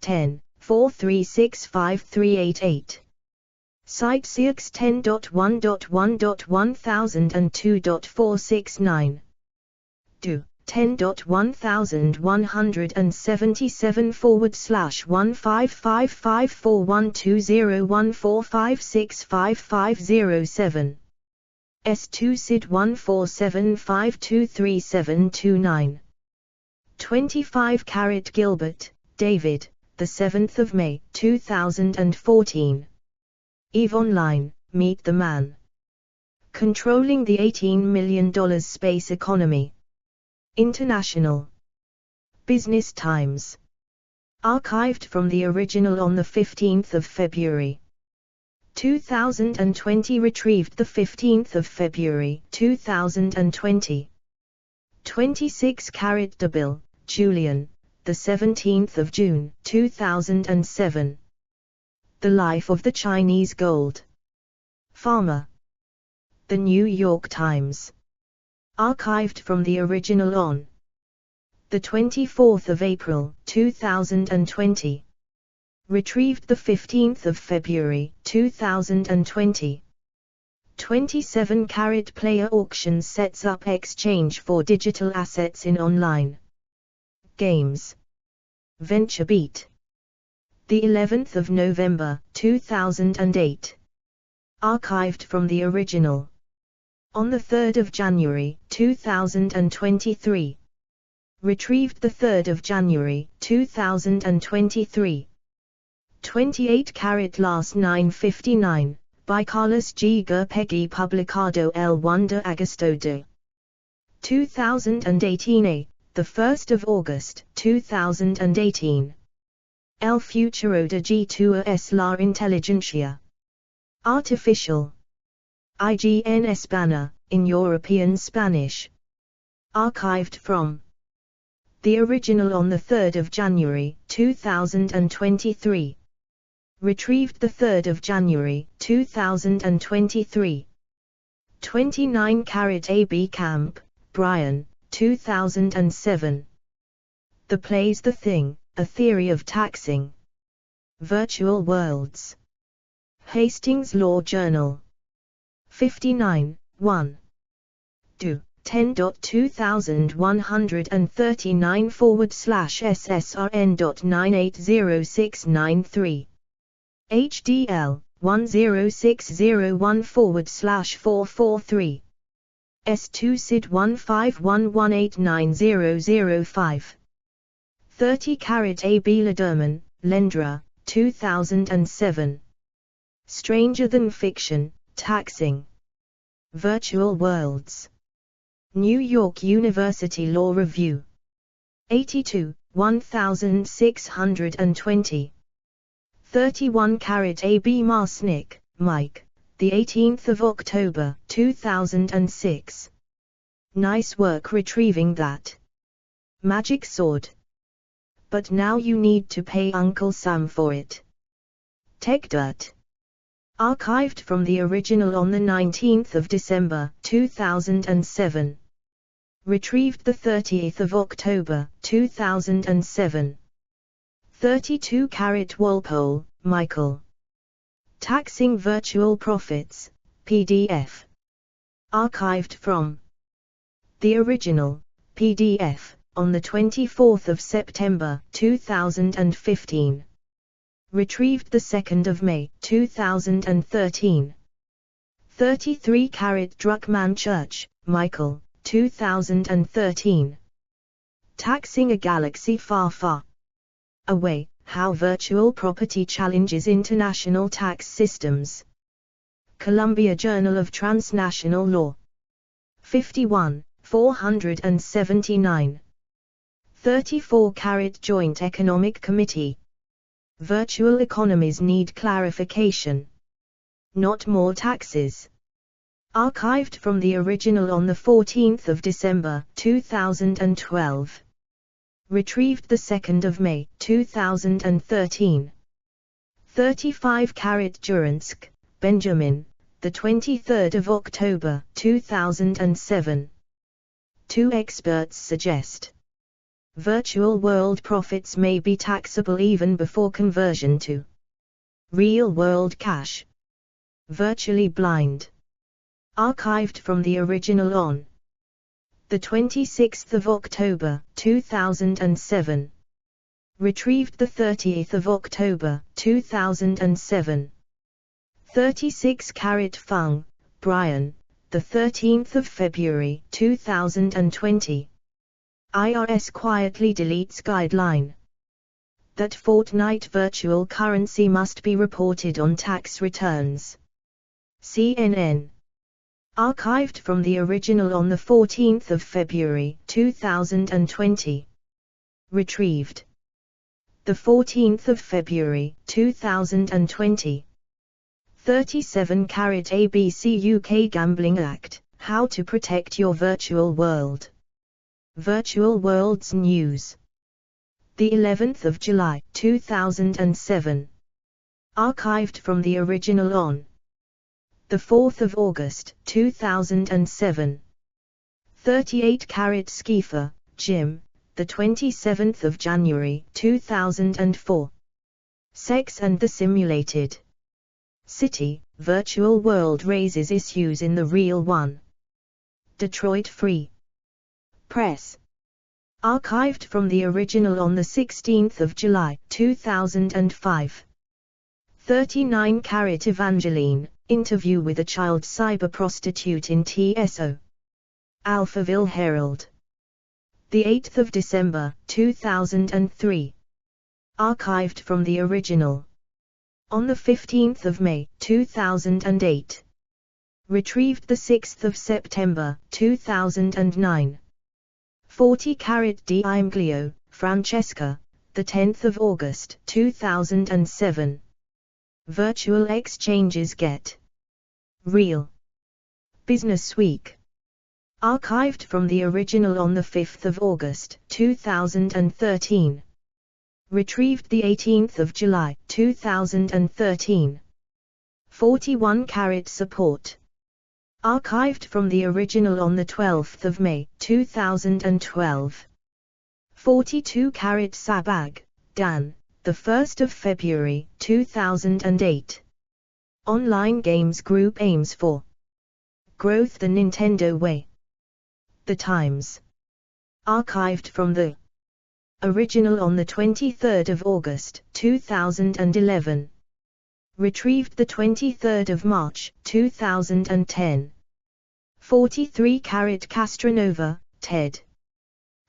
10, 43653888. Site CX 10.1.1.1002.469. Do 10.1177/15554120145655507. S2 SID 147523729. 25 Gilbert, David, the 7th of May, 2014. EVE Online, Meet the Man. Controlling the $18 million Space Economy. International. Business Times. Archived from the original on the 15th of February. 2020. Retrieved the 15th of February, 2020. 26 DeBill, Julian, the 17th of June, 2007. The Life of the Chinese Gold Farmer. The New York Times. Archived from the original on the 24th of April, 2020. Retrieved the 15th of February, 2020. 27 Player Auctions sets up exchange for digital assets in online games. VentureBeat. The 11th of November, 2008. Archived from the original on the 3rd of January, 2023. Retrieved the 3rd of January, 2023. 28 Las 959, by Carlos G. Gurpegui, publicado el 1 de agosto de 2018 a, the 1st of August, 2018. El futuro de G2 es la inteligencia artificial. IGN España, in European Spanish. Archived from the original on the 3rd of January, 2023. Retrieved the 3rd of January, 2023. 29 AB Camp, Brian, 2007. The Play's the Thing, A Theory of Taxing. Virtual Worlds. Hastings Law Journal. 59, 1. Do 10.2039/SSRN.980693. HDL 10601/443. S2 SID 151189005. 30 AB Lederman, Lendra, 2007. Stranger Than Fiction, Taxing. Virtual Worlds. New York University Law Review. 82, 1620. 31 AB Marsnick, Mike, the 18th of October, 2006. Nice work retrieving that magic sword. But now you need to pay Uncle Sam for it. TechDirt. Archived from the original on the 19th of December, 2007. Retrieved the 30th of October, 2007. 32 Walpole, Michael. Taxing Virtual Profits, PDF. Archived from the original, PDF, on the 24th of September, 2015. Retrieved the 2nd of May, 2013. 33 Druckmann Church, Michael, 2013. Taxing a Galaxy Far Far Away, How Virtual Property Challenges International Tax Systems. Columbia Journal of Transnational Law. 51, 479. 34 Joint Economic Committee. Virtual economies need clarification. Not more taxes. Archived from the original on the 14th of December, 2012. Retrieved the 2nd of May, 2013. 35 Duransk, Benjamin, the 23rd of October, 2007. Two experts suggest Virtual world profits may be taxable even before conversion to real-world cash. Virtually blind. Archived from the original on the 26th of October, 2007. Retrieved the 30th of October, 2007. 36 Carat Fung, Brian, the 13th of February, 2020. IRS quietly deletes guideline that fortnight virtual currency must be reported on tax returns. CNN. Archived from the original on the 14th of February, 2020. Retrieved the 14th of February, 2020. 37 Carat ABC UK Gambling Act, How to Protect Your Virtual World. Virtual Worlds News. The 11th of July, 2007. Archived from the original on the 4th of August, 2007. 38 Carat Skifer, Jim, the 27th of January, 2004. Sex and the Simulated City, Virtual World raises issues in the real one. Detroit Free Press. Archived from the original on the 16th of July, 2005. 39 Carat Evangeline, interview with a child cyber prostitute in TSO. Alphaville Herald. The 8th of December, 2003. Archived from the original on the 15th of May, 2008. Retrieved the 6th of September, 2009. 40 Carat D'Imglio, Francesca, the 10th of August, 2007. Virtual exchanges get real. Business Week. Archived from the original on the 5th of August, 2013. Retrieved the 18th of July, 2013. 41 Carat Support. Archived from the original on the 12th of May, 2012. 42 Carat Sabag, Dan, the 1st of February, 2008. Online Games Group aims for growth the Nintendo way. The Times. Archived from the original on the 23rd of August, 2011. Retrieved the 23rd of March, 2010. 43 Carat Castronova, Ted.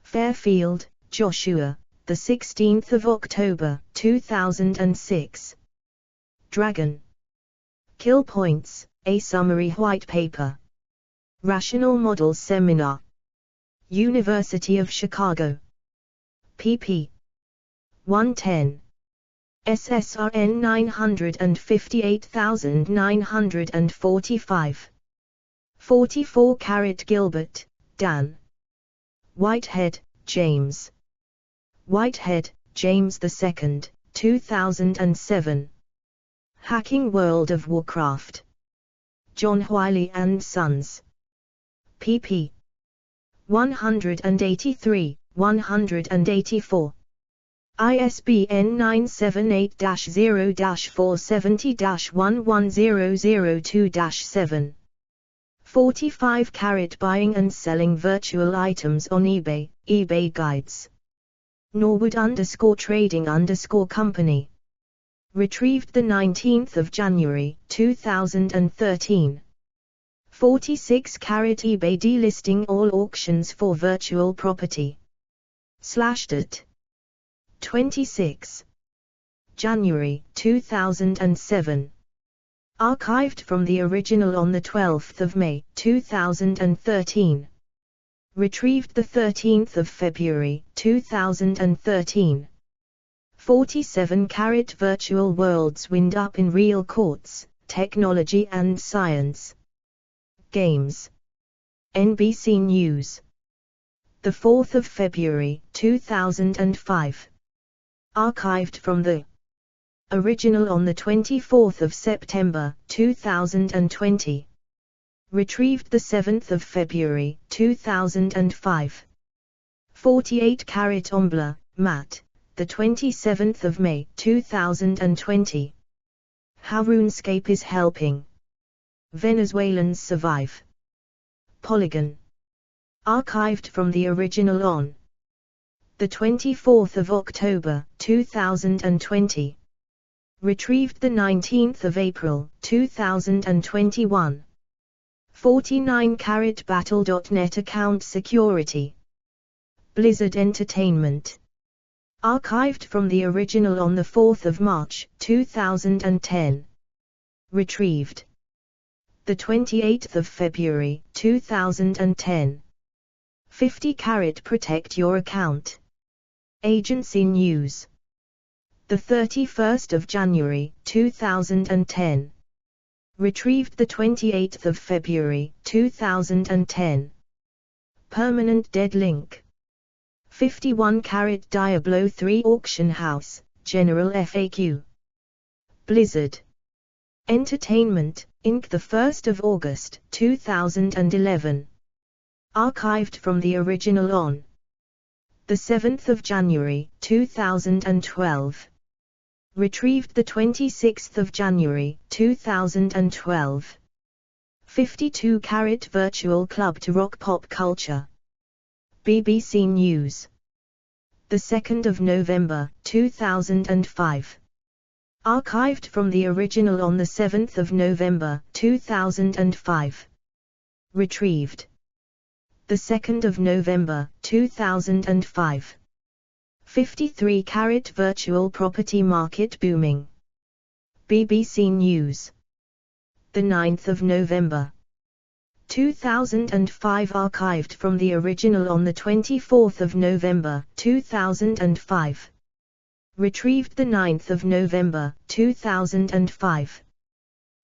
Fairfield, Joshua, the 16th of October, 2006. Dragon. Kill Points, a summary white paper. Rational Models Seminar. University of Chicago. pp. 110. SSRN 958945. 44 Carat Gilbert, Dan. Whitehead, James. Whitehead, James II, 2007. Hacking World of Warcraft. John Wiley & Sons. pp. 183, 184. ISBN 978-0-470-11002-7. 45 Carat Buying and Selling Virtual Items on eBay, eBay Guides. Norwood_Trading_Company. Retrieved the 19th of January, 2013. 46 Carat eBay delisting all auctions for virtual property. Slashdot. 26 January, 2007. Archived from the original on the 12th of May, 2013. Retrieved the 13th of February, 2013. 47 Carat Virtual Worlds Wind Up in Real Courts, Technology and Science. Games. NBC News. The 4th of February, 2005. Archived from the original on the 24th of September, 2020. Retrieved the 7th of February, 2005. 48 carat ombre, matte, the 27th of May 2020. How RuneScape is helping Venezuelans survive. Polygon. Archived from the original on the 24th of October 2020. Retrieved the 19th of April 2021. 49 carat battle.net account security. Blizzard Entertainment. Archived from the original on the 4th of March 2010. Retrieved the 28th of February 2010. 50 carat protect your account. Agency News. The 31st of January 2010. Retrieved the 28th of February 2010. Permanent dead link. 51 carat Diablo 3 auction house, general FAQ. Blizzard Entertainment, Inc. the 1st of August 2011. Archived from the original on the 7th of January 2012. Retrieved the 26th of January 2012. 52 carat virtual club to rock pop culture. BBC News. The 2nd of November 2005. Archived from the original on the 7th of November 2005. Retrieved the 2nd of November 2005. 53 carat virtual property market booming. BBC News. The 9th of November 2005. Archived from the original on the 24th of November 2005. Retrieved the 9th of November 2005.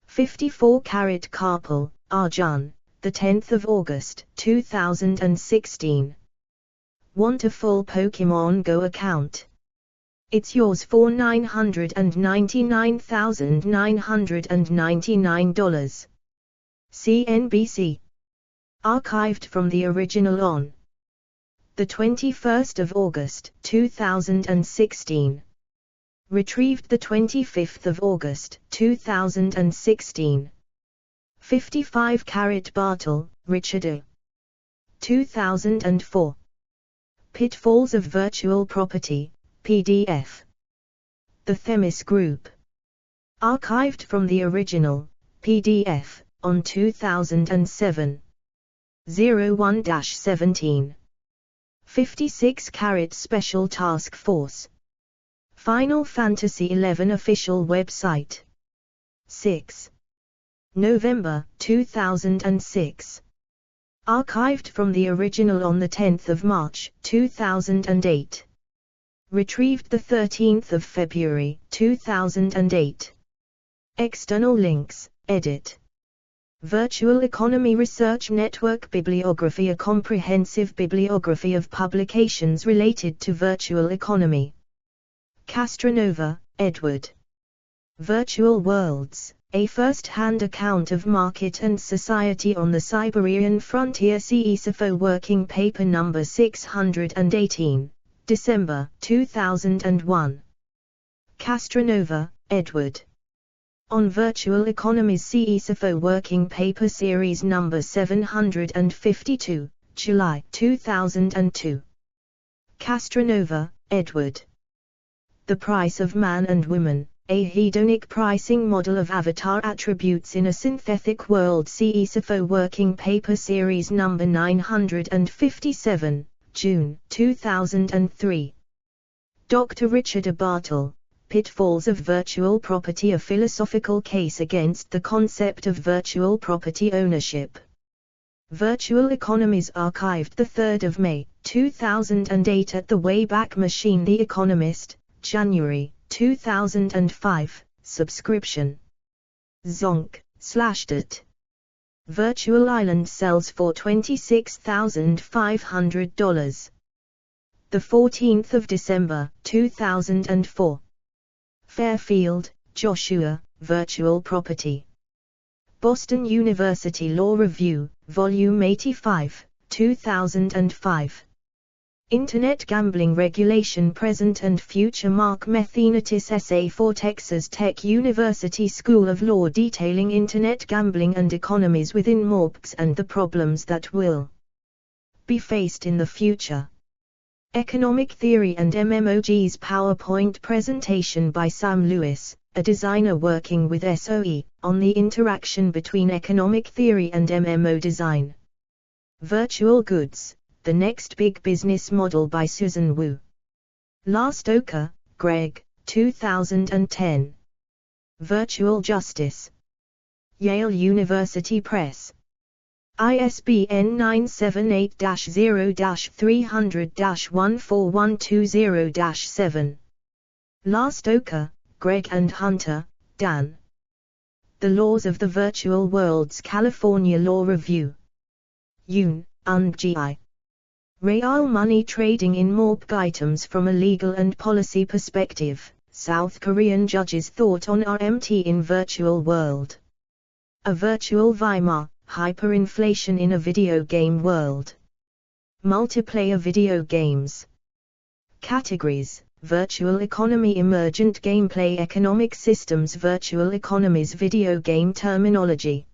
54 carat Carpal, Arjun, the 10th of August 2016. Want a full Pokemon Go account? It's yours for $999,999. CNBC. Archived from the original on the 21st of August 2016. Retrieved the 25th of August 2016. 55 carat Bartle, Richard A. 2004. Pitfalls of Virtual Property, PDF. The Themis Group. Archived from the original, PDF, on 2007. 01-17. 56 carat Special Task Force. Final Fantasy XI official website. 6. November 2006. Archived from the original on the 10th of March 2008. Retrieved the 13th of February 2008. External links, edit. Virtual Economy Research Network Bibliography. A comprehensive bibliography of publications related to virtual economy. Castronova, Edward. Virtual Worlds, a first-hand account of market and society on the Siberian frontier. CESFO Working Paper No. 618, December 2001. Castronova, Edward. On Virtual Economies. CESFO Working Paper Series No. 752, July 2002. Castronova, Edward. The Price of Man and Woman, a hedonic pricing model of avatar attributes in a synthetic world. CESFO Working Paper Series No. 957, June 2003. Dr. Richard A. Bartle, Pitfalls of Virtual Property. A philosophical case against the concept of virtual property ownership. Virtual Economies. Archived 3 May 2008 at the Wayback Machine. The Economist, January 2005, subscription. Zonk/det. Virtual Island sells for $26,500. The 14th of December 2004. Fairfield, Joshua, Virtual Property. Boston University Law Review, Volume 85, 2005. Internet Gambling Regulation Present and Future. Mark Methenitis essay for Texas Tech University School of Law detailing Internet gambling and economies within MOBs and the problems that will be faced in the future. Economic Theory and MMOGs PowerPoint presentation by Sam Lewis, a designer working with SOE, on the interaction between economic theory and MMO design. Virtual Goods, the Next Big Business Model by Susan Wu. Lastoker, Greg, 2010. Virtual Justice. Yale University Press. ISBN 978-0-300-14120-7. Lastoker, Greg and Hunter, Dan. The Laws of the Virtual Worlds California Law Review. UNGI. Real money trading in MOBG items from a legal and policy perspective. South Korean judges' thought on RMT in virtual world. A virtual Weimar, hyperinflation in a video game world. Multiplayer video games. Categories: Virtual economy, emergent gameplay, economic systems, virtual economies, video game terminology.